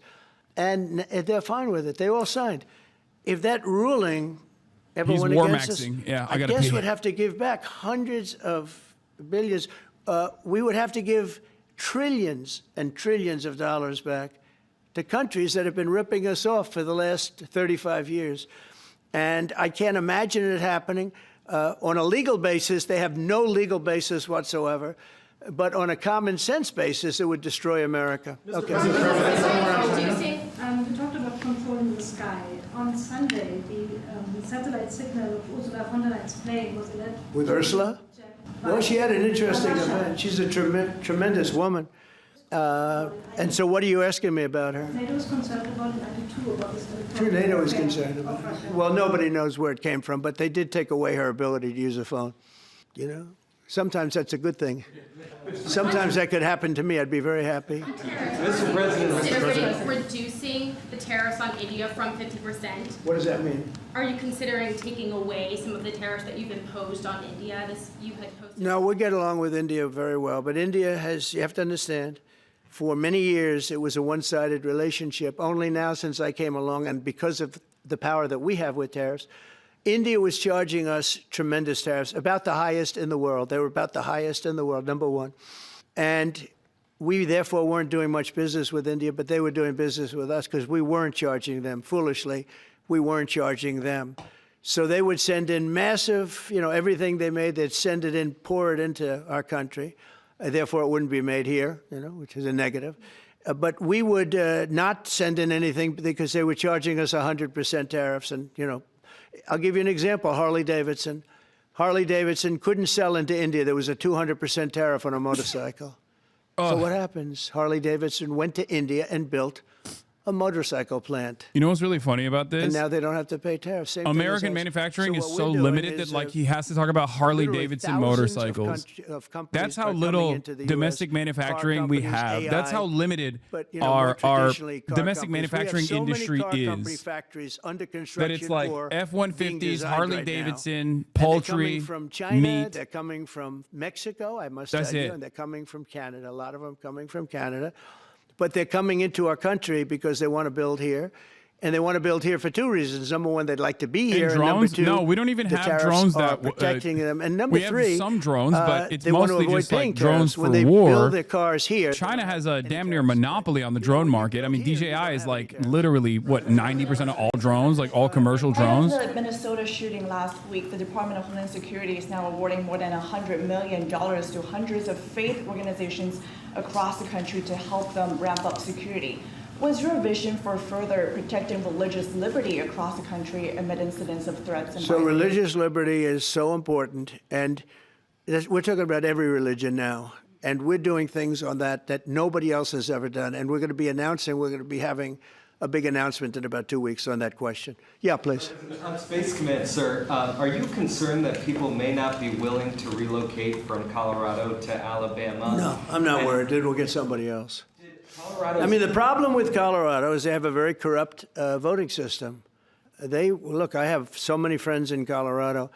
and they're fine with it. They all signed. If that ruling ever He's went war against us, maxing. Yeah, I I gotta guess pee. we'd have to give back hundreds of billions. We would have to give trillions and trillions of dollars back to countries that have been ripping us off for the last 35 years. And I can't imagine it happening. On a legal basis, they have no legal basis whatsoever. But on a common sense basis, it would destroy America. Okay. You talked about controlling the sky. On Sunday, the satellite signal of Ursula von der Leyen's plane was alleged. With Ursula? Well, she had an interesting event. She's a tremendous woman. And so what are you asking me about her? NATO is concerned about it, too, about this. Sure, NATO is concerned about it. Well, nobody knows where it came from, but they did take away her ability to use a phone, you know? Sometimes that's a good thing. Sometimes that could happen to me. I'd be very happy. Mr. President, reducing the tariffs on India from 50%. What does that mean? Are you considering taking away some of the tariffs that you've imposed on India? You had posted. No, we get along with India very well, but India has, you have to understand, for many years it was a one-sided relationship. Only now, since I came along, and because of the power that we have with tariffs, India was charging us tremendous tariffs, about the highest in the world. They were about the highest in the world, number one. And we therefore weren't doing much business with India, but they were doing business with us because we weren't charging them. Foolishly, we weren't charging them. So they would send in massive, everything they made, they'd send it in, pour it into our country. Therefore, it wouldn't be made here, which is a negative. But we would not send in anything because they were charging us 100% tariffs. And, I'll give you an example. Harley Davidson. Harley Davidson couldn't sell into India. There was a 200% tariff on a motorcycle. So what happens? Harley Davidson went to India and built a motorcycle plant. You know what's really funny about this? And now they don't have to pay tariffs. Same American manufacturing is so limited that like he has to talk about Harley Davidson motorcycles. That's how little domestic manufacturing we have. That's how limited our domestic manufacturing industry is. That it's like F-150s, Harley Davidson, poultry, from China, meat. They're coming from Mexico, I must tell you, and they're coming from Canada. A lot of them coming from Canada. But they're coming into our country because they want to build here. And they want to build here for two reasons. Number one, they'd like to be here. And drones? And number two, no, we don't even the have drones that protecting them. And number we have three, some drones, but it's they want to mostly avoid just like paying drones tariffs for when they war. build their cars here. China has a damn near monopoly on the drone market. I mean, DJI is like literally what 90% of all drones, like all commercial drones. After the Minnesota shooting last week, the Department of Homeland Security is now awarding more than $100 million to hundreds of faith organizations across the country to help them ramp up security. What's your vision for further protecting religious liberty across the country amid incidents of threats and violence? Religious liberty is so important, and we're talking about every religion now, and we're doing things on that nobody else has ever done, and we're going to be having a big announcement in about 2 weeks on that question. Yeah, please. On Space Command, sir, are you concerned that people may not be willing to relocate from Colorado to Alabama? No, I'm not worried. We'll get somebody else. I mean, the problem with Colorado is they have a very corrupt voting system. Look, I have so many friends in Colorado.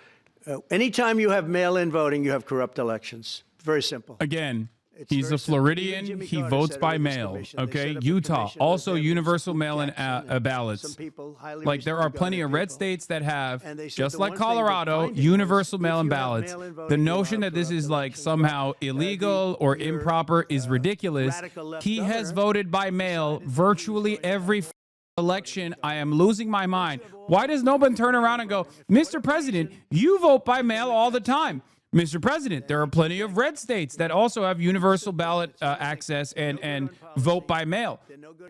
Anytime you have mail-in voting, you have corrupt elections. Very simple. Again, he's a Floridian. He votes by mail. Okay, Utah also universal mail-in ballots. Like there are plenty of red states that have, just like Colorado, universal mail-in ballots. The notion that this is like somehow illegal or improper is ridiculous. He has voted by mail virtually every election. I am losing my mind. Why does no one turn around and go, Mr. President, you vote by mail all the time? Mr. President, there are plenty of red states that also have universal ballot access and vote by mail.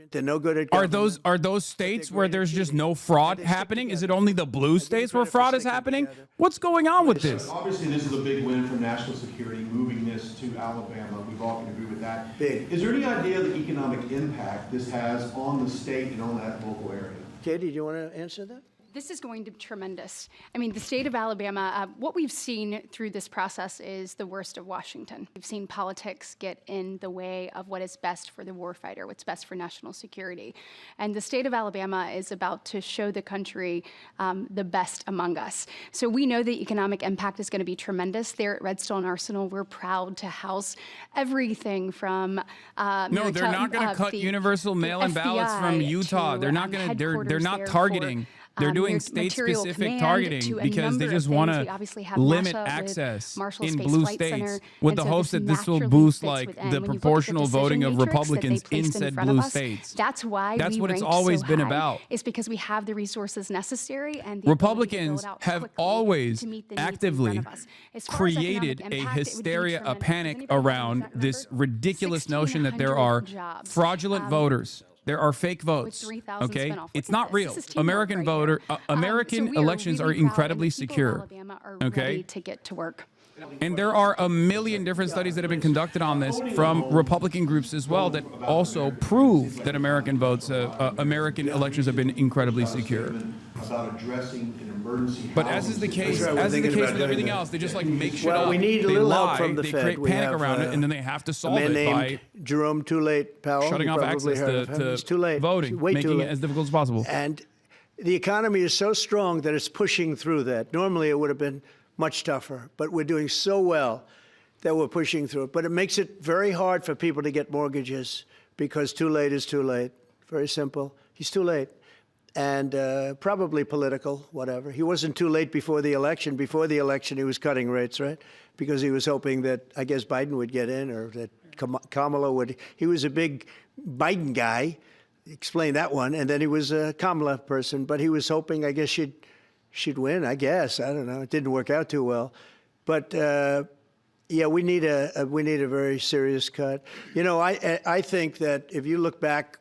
They're no good at Are those states where there's just no fraud happening? Is it only the blue states where fraud is happening? What's going on with this? Obviously, this is a big win for national security, moving this to Alabama. We've all can agree with that. Big. Is there any idea of the economic impact this has on the state and on that local area? Katie, do you want to answer that? This is going to be tremendous. I mean, the state of Alabama, what we've seen through this process is the worst of Washington. We've seen politics get in the way of what is best for the warfighter, what's best for national security. And the state of Alabama is about to show the country the best among us. So we know the economic impact is going to be tremendous. There at Redstone Arsenal, we're proud to house everything from no, they're not going to cut universal mail-in ballots from Utah. They're not going to. They're not targeting. They're doing state-specific targeting because they just want to limit access in blue states with the hopes that this will boost like the proportional voting of Republicans in said blue states. That's why that's what it's always been about. It's because we have the resources necessary and the Republicans have always actively created a hysteria, a panic around this ridiculous notion that there are fraudulent voters. There are fake votes, okay? It's not real. American elections are incredibly secure, okay? To get to work. And there are a million different studies that have been conducted on this from Republican groups as well that also prove that American votes, American elections have been incredibly secure. About addressing an emergency. But as is the case, with everything else, they just like make shit up. Well, we need a they little lie, help from the they Fed. create We panic have, around it, and then they have to solve a man it named by Jerome Too Late Powell. shutting You off probably access heard of him. It's too late. voting, Way too making late. it as difficult as possible. And the economy is so strong that it's pushing through that. Normally, it would have been much tougher, but we're doing so well that we're pushing through it. But it makes it very hard for people to get mortgages because too late is too late. Very simple. He's too late. And probably political, whatever. He wasn't too late before the election. Before the election, he was cutting rates, right? Because he was hoping that, I guess, Biden would get in or that Kamala would. He was a big Biden guy. Explain that one. And then he was a Kamala person. But he was hoping, I guess, she'd win, I guess. I don't know. It didn't work out too well. But, yeah, we need a very serious cut. You know, I think that if you look back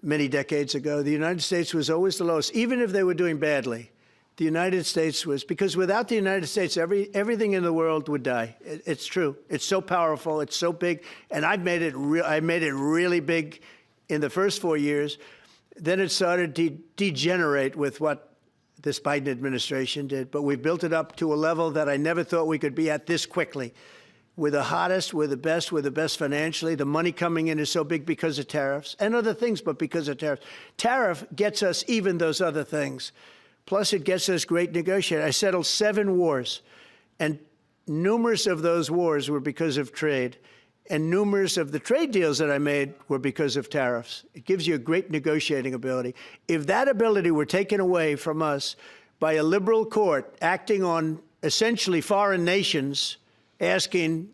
many decades ago, the United States was always the lowest, even if they were doing badly. The United States was, because without the United States, everything in the world would die. It's true. It's so powerful. It's so big. And I made it really big in the first 4 years. Then it started to degenerate with what this Biden administration did. But we built it up to a level that I never thought we could be at this quickly. We're the hottest, we're the best financially. The money coming in is so big because of tariffs and other things, but because of tariffs. Tariff gets us even those other things. Plus, it gets us great negotiating. I settled 7 wars, and numerous of those wars were because of trade. And numerous of the trade deals that I made were because of tariffs. It gives you a great negotiating ability. If that ability were taken away from us by a liberal court acting on essentially foreign nations, asking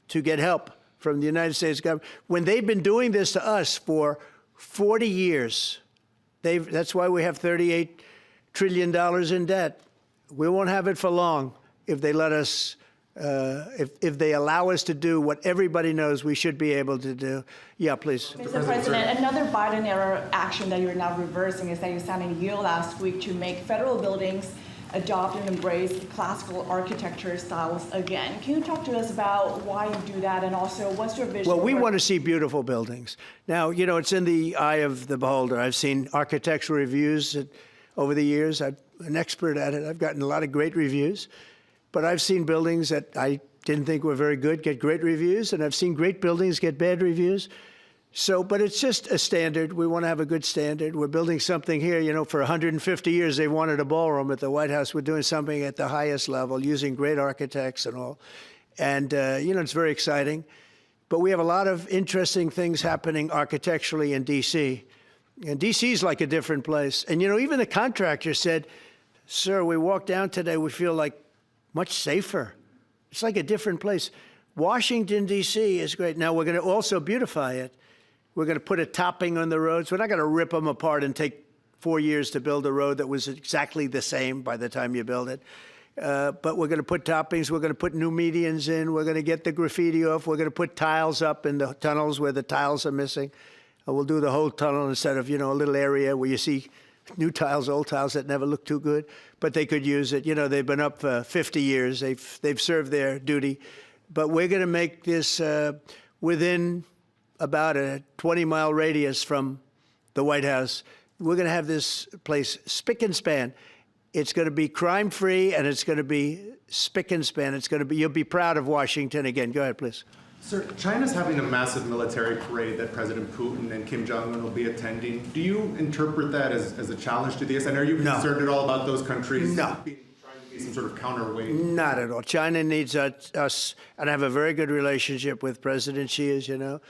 to get help from the United States government, when they've been doing this to us for 40 years. That's why we have $38 trillion in debt. We won't have it for long if they let us, if they allow us to do what everybody knows we should be able to do. Yeah, please. Mr. President, another Biden-era action that you're now reversing is that you signed a deal last week to make federal buildings adopt and embrace classical architecture styles again. Can you talk to us about why you do that, and also what's your vision? Well, we want to see beautiful buildings. Now, you know, it's in the eye of the beholder. I've seen architectural reviews over the years. I'm an expert at it. I've gotten a lot of great reviews. But I've seen buildings that I didn't think were very good get great reviews, and I've seen great buildings get bad reviews. So, but it's just a standard. We want to have a good standard. We're building something here. You know, for 150 years, they wanted a ballroom at the White House. We're doing something at the highest level, using great architects and all. And, you know, it's very exciting. But we have a lot of interesting things happening architecturally in D.C. And D.C. is like a different place. And, you know, even the contractor said, sir, we walked down today, we feel like much safer. It's like a different place. Washington, D.C. is great. Now, we're going to also beautify it. We're going to put a topping on the roads. We're not going to rip them apart and take 4 years to build a road that was exactly the same by the time you build it. But we're going to put toppings. We're going to put new medians in. We're going to get the graffiti off. We're going to put tiles up in the tunnels where the tiles are missing. We'll do the whole tunnel instead of, you know, a little area where you see new tiles, old tiles that never look too good. But they could use it. You know, they've been up for 50 years. They've served their duty. But we're going to make this within about a 20-mile radius from the White House. We're going to have this place spick and span. It's going to be crime-free, and it's going to be spick and span. It's going to be, you'll be proud of Washington again. Go ahead, please. Sir, China's having a massive military parade that President Putin and Kim Jong-un will be attending. Do you interpret that as a challenge to this? And are you concerned at all about those countries trying to be some sort of counterweight? Not at all. China needs us, and I have a very good relationship with President Xi, as you know.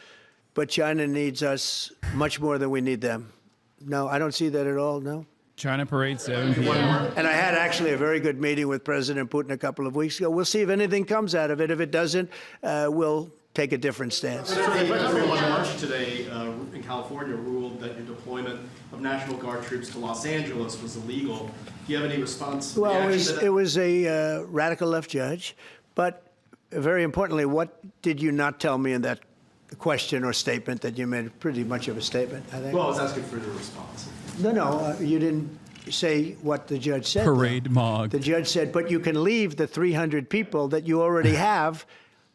But China needs us much more than we need them. No, I don't see that at all, no. China parade, 7 p.m. And I had actually a very good meeting with President Putin a couple of weeks ago. We'll see if anything comes out of it. If it doesn't, we'll take a different stance. The everyone March today in California ruled that your deployment of National Guard troops to Los Angeles was illegal. Do you have any response? Well, it was a radical left judge. But very importantly, what did you not tell me in that question or statement that you made? Pretty much of a statement, I think. Well, I was asking for your response. No, you didn't. say what the judge said. Parade mog. The judge said, but you can leave the 300 people that you already have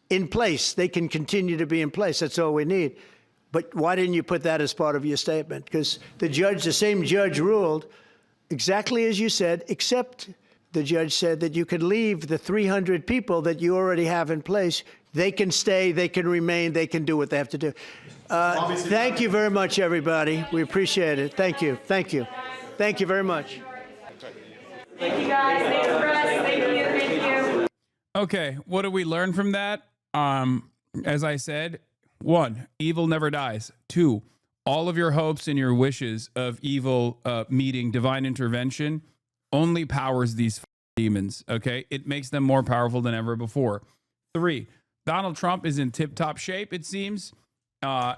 in place. They can continue to be in place. That's all we need. But why didn't you put that as part of your statement? Because the same judge ruled exactly as you said, except the judge said that you can leave the 300 people that you already have in place. They can stay, they can remain, they can do what they have to do. Thank you very much, everybody. We appreciate it. Thank you. Thank you. Thank you very much. Thank you, guys. Thanks for us. Thank you. Thank you. Okay, what do we learn from that? As I said, 1, evil never dies. 2, all of your hopes and your wishes of evil meeting divine intervention only powers these demons, okay? It makes them more powerful than ever before. 3, Donald Trump is in tip-top shape, it seems. I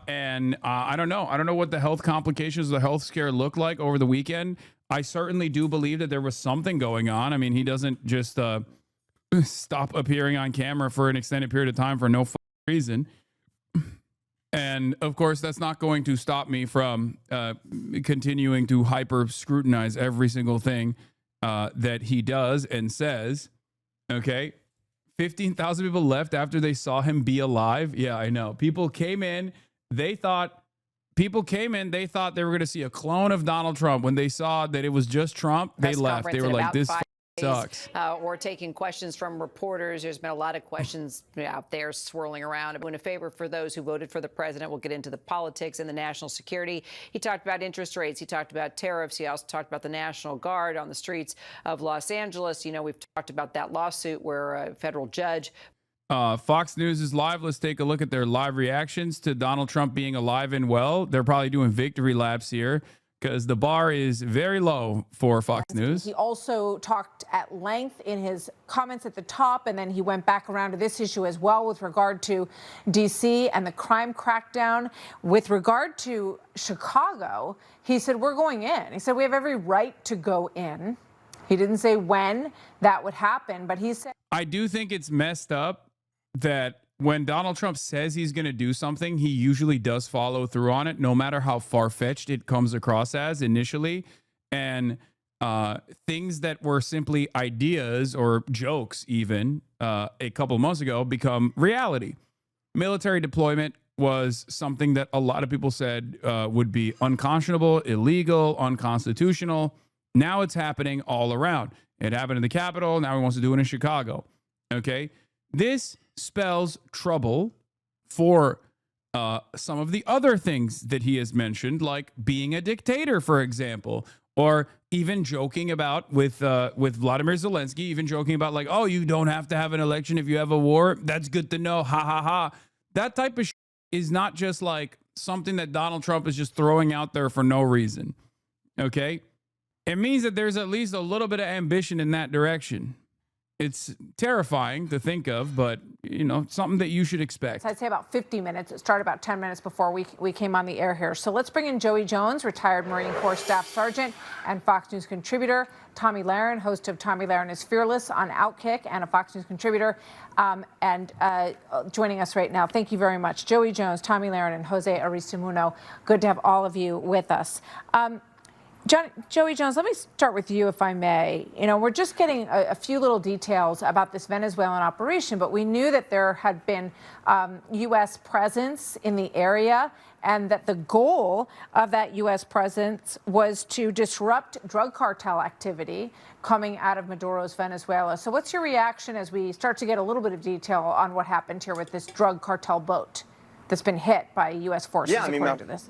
don't know. I don't know what the health complications of the health scare look like over the weekend. I certainly do believe that there was something going on. I mean, he doesn't just stop appearing on camera for an extended period of time for no reason. And of course, that's not going to stop me from continuing to hyper scrutinize every single thing that he does and says. Okay. 15,000 people left after they saw him be alive. Yeah, I know. People came in. They thought they were going to see a clone of Donald Trump. When they saw that it was just Trump, they left. They were like, this sucks. We're taking questions from reporters. There's been a lot of questions out there swirling around. In a favor for those who voted for the president, we'll get into the politics and the national security. He talked about interest rates. He talked about tariffs. He also talked about the National Guard on the streets of Los Angeles. You know, we've talked about that lawsuit where a federal judge. Fox News is live. Let's take a look at their live reactions to Donald Trump being alive and well. They're probably doing victory laps here, because the bar is very low for Fox News. He also talked at length in his comments at the top, and then he went back around to this issue as well with regard to D.C. and the crime crackdown. With regard to Chicago, he said, we're going in. He said, we have every right to go in. He didn't say when that would happen, but he said. I do think it's messed up that when Donald Trump says he's going to do something, he usually does follow through on it, no matter how far-fetched it comes across as initially. And things that were simply ideas or jokes even a couple months ago become reality. Military deployment was something that a lot of people said would be unconscionable, illegal, unconstitutional. Now it's happening all around. It happened in the Capitol. Now he wants to do it in Chicago. Okay? This spells trouble for some of the other things that he has mentioned, like being a dictator, for example, or even joking about with Vladimir Zelensky, even joking about like, oh, you don't have to have an election if you have a war. That's good to know. Ha ha ha. That type of shit is not just like something that Donald Trump is just throwing out there for no reason. Okay? It means that there's at least a little bit of ambition in that direction. It's terrifying to think of, but, you know, something that you should expect. I'd say about 50 minutes. It started about 10 minutes before we came on the air here. So let's bring in Joey Jones, retired Marine Corps Staff Sergeant and Fox News contributor. Tommy Lahren, host of Tommy Lahren is Fearless on Outkick and a Fox News contributor. Joining us right now. Thank you very much. Joey Jones, Tommy Lahren, and Jose Aristimuño. Good to have all of you with us. Joey Jones, let me start with you, if I may. You know, we're just getting a few little details about this Venezuelan operation, but we knew that there had been U.S. presence in the area and that the goal of that U.S. presence was to disrupt drug cartel activity coming out of Maduro's Venezuela. So what's your reaction as we start to get a little bit of detail on what happened here with this drug cartel boat that's been hit by U.S. forces, according to this?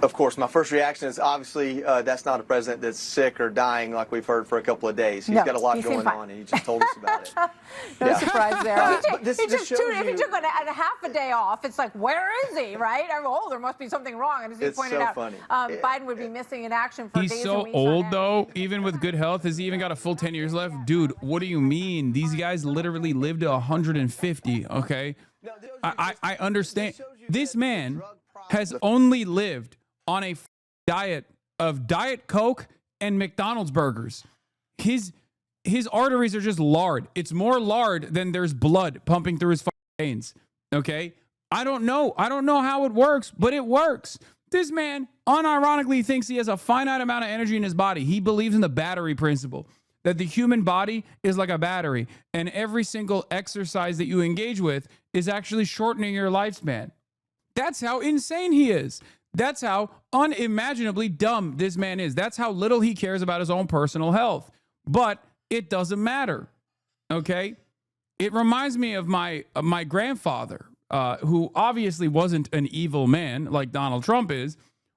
Of course, my first reaction is obviously that's not a president that's sick or dying like we've heard for a couple of days. He's got a lot going on, and he just told us about it. No surprise there. If he took a half a day off, it's like, where is he, right? Oh, there must be something wrong. And as you pointed out, Biden would be missing in action for days and weeks. He's so old, though, even with good health. Has he even got a full 10 years left? Dude, what do you mean? These guys literally lived to 150, okay? I understand. This man has only lived on a diet of Diet Coke and McDonald's burgers. His arteries are just lard. It's more lard than there's blood pumping through his veins. Okay? I don't know how it works, but it works. This man unironically thinks he has a finite amount of energy in his body. He believes in the battery principle, that the human body is like a battery, and every single exercise that you engage with is actually shortening your lifespan. That's how insane he is. That's how unimaginably dumb this man is. That's how little he cares about his own personal health. But it doesn't matter, okay? It reminds me of my grandfather, who obviously wasn't an evil man like Donald Trump is,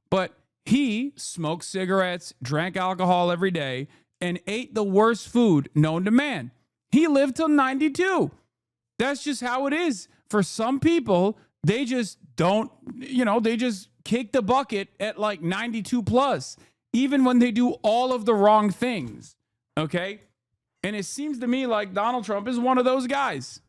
but he smoked cigarettes, drank alcohol every day, and ate the worst food known to man. He lived till 92. That's just how it is. For some people, they just don't, they just kick the bucket at like 92 plus, even when they do all of the wrong things, okay? And it seems to me like Donald Trump is one of those guys.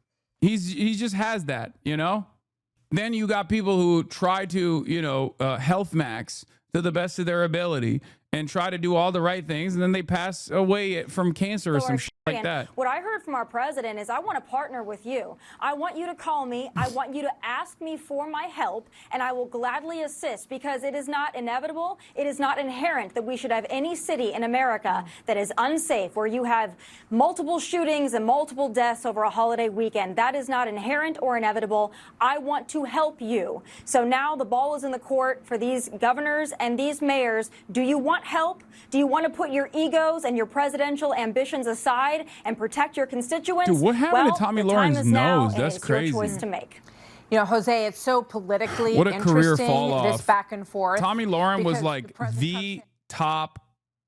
He just has that, Then you got people who try to, health max to the best of their ability and try to do all the right things, and then they pass away from cancer or some shit like that. What I heard from our president is, I want to partner with you. I want you to call me. I want you to ask me for my help, and I will gladly assist, because it is not inevitable. It is not inherent that we should have any city in America that is unsafe, where you have multiple shootings and multiple deaths over a holiday weekend. That is not inherent or inevitable. I want to help you. So now the ball is in the court for these governors and these mayors. Do you want help? Do you want to put your egos and your presidential ambitions aside and protect your constituents? Dude, what happened to Tommy Lauren's nose? That's crazy. Your choice to make. Jose, it's so politically what a career interesting, fall off. this back and forth. Tommy Lauren was like the top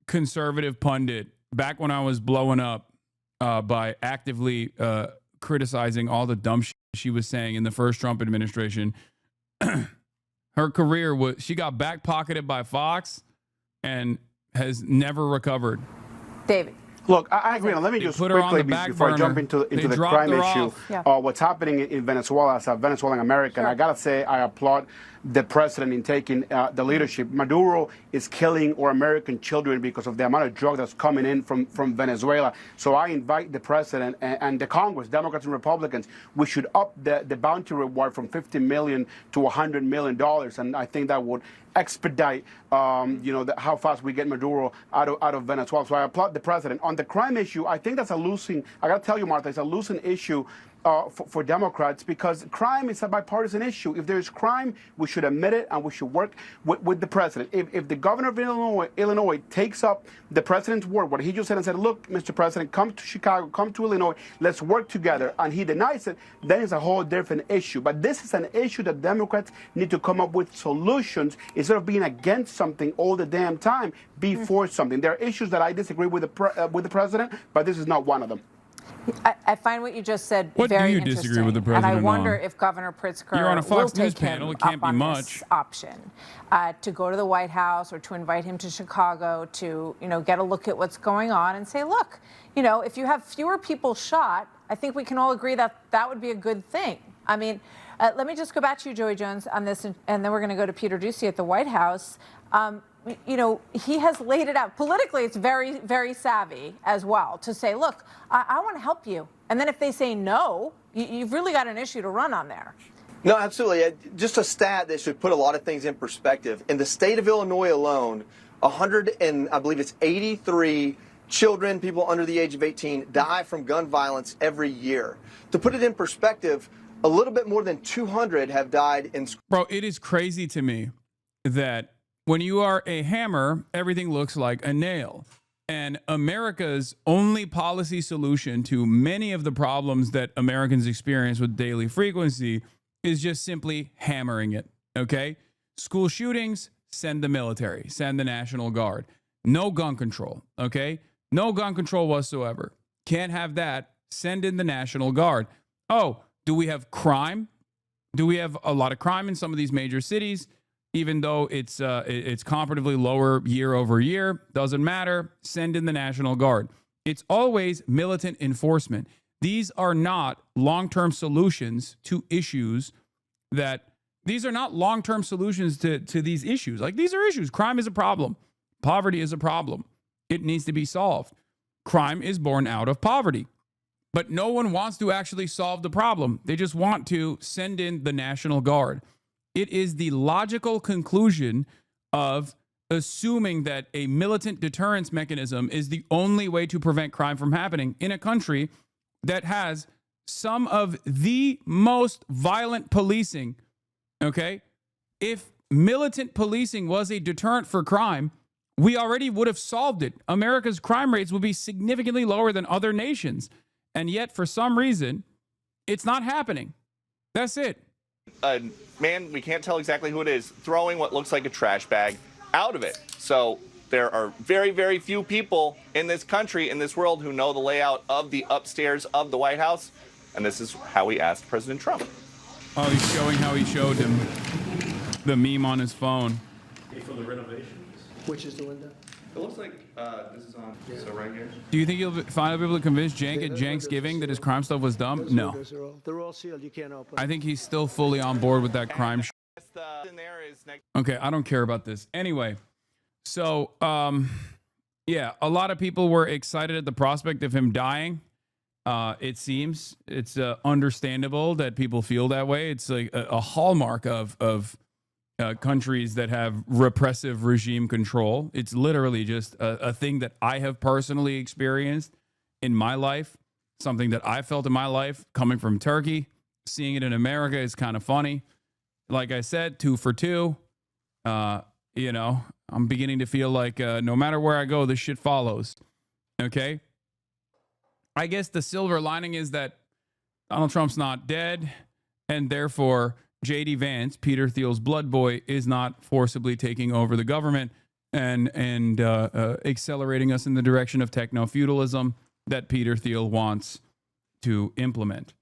conservative pundit back when I was blowing up by actively criticizing all the dumb shit she was saying in the first Trump administration. Her career she got back pocketed by Fox and has never recovered. David. Look, I agree. Now, let me just quickly, before I jump into the crime issue, what's happening in Venezuela as a Venezuelan American, I got to say I applaud the president in taking the leadership. Maduro is killing our American children because of the amount of drug that's coming in from Venezuela. So I invite the president and the Congress, Democrats and Republicans, we should up the bounty reward from $50 million to $100 million. And I think that would expedite, how fast we get Maduro out of Venezuela. So I applaud the president. On the crime issue, I think that's I got to tell you, Martha, it's a losing issue for Democrats, because crime is a bipartisan issue. If there's crime, we should admit it and we should work with the president. If the governor of Illinois takes up the president's word, what he just said, and said, look, Mr. President, come to Chicago, come to Illinois, let's work together, and he denies it, then it's a whole different issue. But this is an issue that Democrats need to come up with solutions. Instead of being against something all the damn time, be for something. There are issues that I disagree with the president, but this is not one of them. I find what you just said what very do you interesting. Disagree with the president and I wonder on? If Governor Pritzker You're on a Fox will News take panel. him It can't up be on much. This option to go to the White House or to invite him to Chicago to, get a look at what's going on and say, look, if you have fewer people shot, I think we can all agree that that would be a good thing. I mean, let me just go back to you, Joey Jones, on this, and then we're going to go to Peter Doocy at the White House. He has laid it out. Politically, it's very, very savvy as well to say, look, I want to help you. And then if they say no, you've really got an issue to run on there. No, absolutely. Just a stat that should put a lot of things in perspective. In the state of Illinois alone, 83 children, people under the age of 18, die from gun violence every year. To put it in perspective, a little bit more than 200 have died in school. Bro, it is crazy to me that when you are a hammer, everything looks like a nail. And America's only policy solution to many of the problems that Americans experience with daily frequency is just simply hammering it, okay? School shootings, send the military, send the National Guard. No gun control, okay? No gun control whatsoever. Can't have that. Send in the National Guard. Oh, do we have crime? Do we have a lot of crime in some of these major cities? Even though it's comparatively lower year over year, doesn't matter. Send in the National Guard. It's always militant enforcement. These are not long-term solutions to issues these are not long-term solutions to these issues. Like, these are issues. Crime is a problem. Poverty is a problem. It needs to be solved. Crime is born out of poverty. But no one wants to actually solve the problem. They just want to send in the National Guard. It is the logical conclusion of assuming that a militant deterrence mechanism is the only way to prevent crime from happening in a country that has some of the most violent policing. Okay? If militant policing was a deterrent for crime, we already would have solved it. America's crime rates would be significantly lower than other nations. And yet, for some reason, it's not happening. That's it. Man, we can't tell exactly who it is, throwing what looks like a trash bag out of it. So there are very, very few people in this country, in this world, who know the layout of the upstairs of the White House. And this is how he asked President Trump. Oh, he's showing how he showed him the meme on his phone. For the renovations. Which is the window? It looks like this is on, so right here. Do you think you'll finally be able to convince Cenk at Janksgiving that his crime stuff was dumb? No. They're all sealed. You can't open. I think he's still fully on board with that crime. Okay, I don't care about this. Anyway, so, yeah, a lot of people were excited at the prospect of him dying. It seems it's understandable that people feel that way. It's like a hallmark of countries that have repressive regime control. It's literally just a thing that I have personally experienced in my life, something that I felt in my life coming from Turkey. Seeing it in America is kind of funny. Like I said, 2 for 2. You know, I'm beginning to feel like no matter where I go, this shit follows. Okay? I guess the silver lining is that Donald Trump's not dead, and therefore J.D. Vance, Peter Thiel's blood boy, is not forcibly taking over the government and accelerating us in the direction of techno-feudalism that Peter Thiel wants to implement.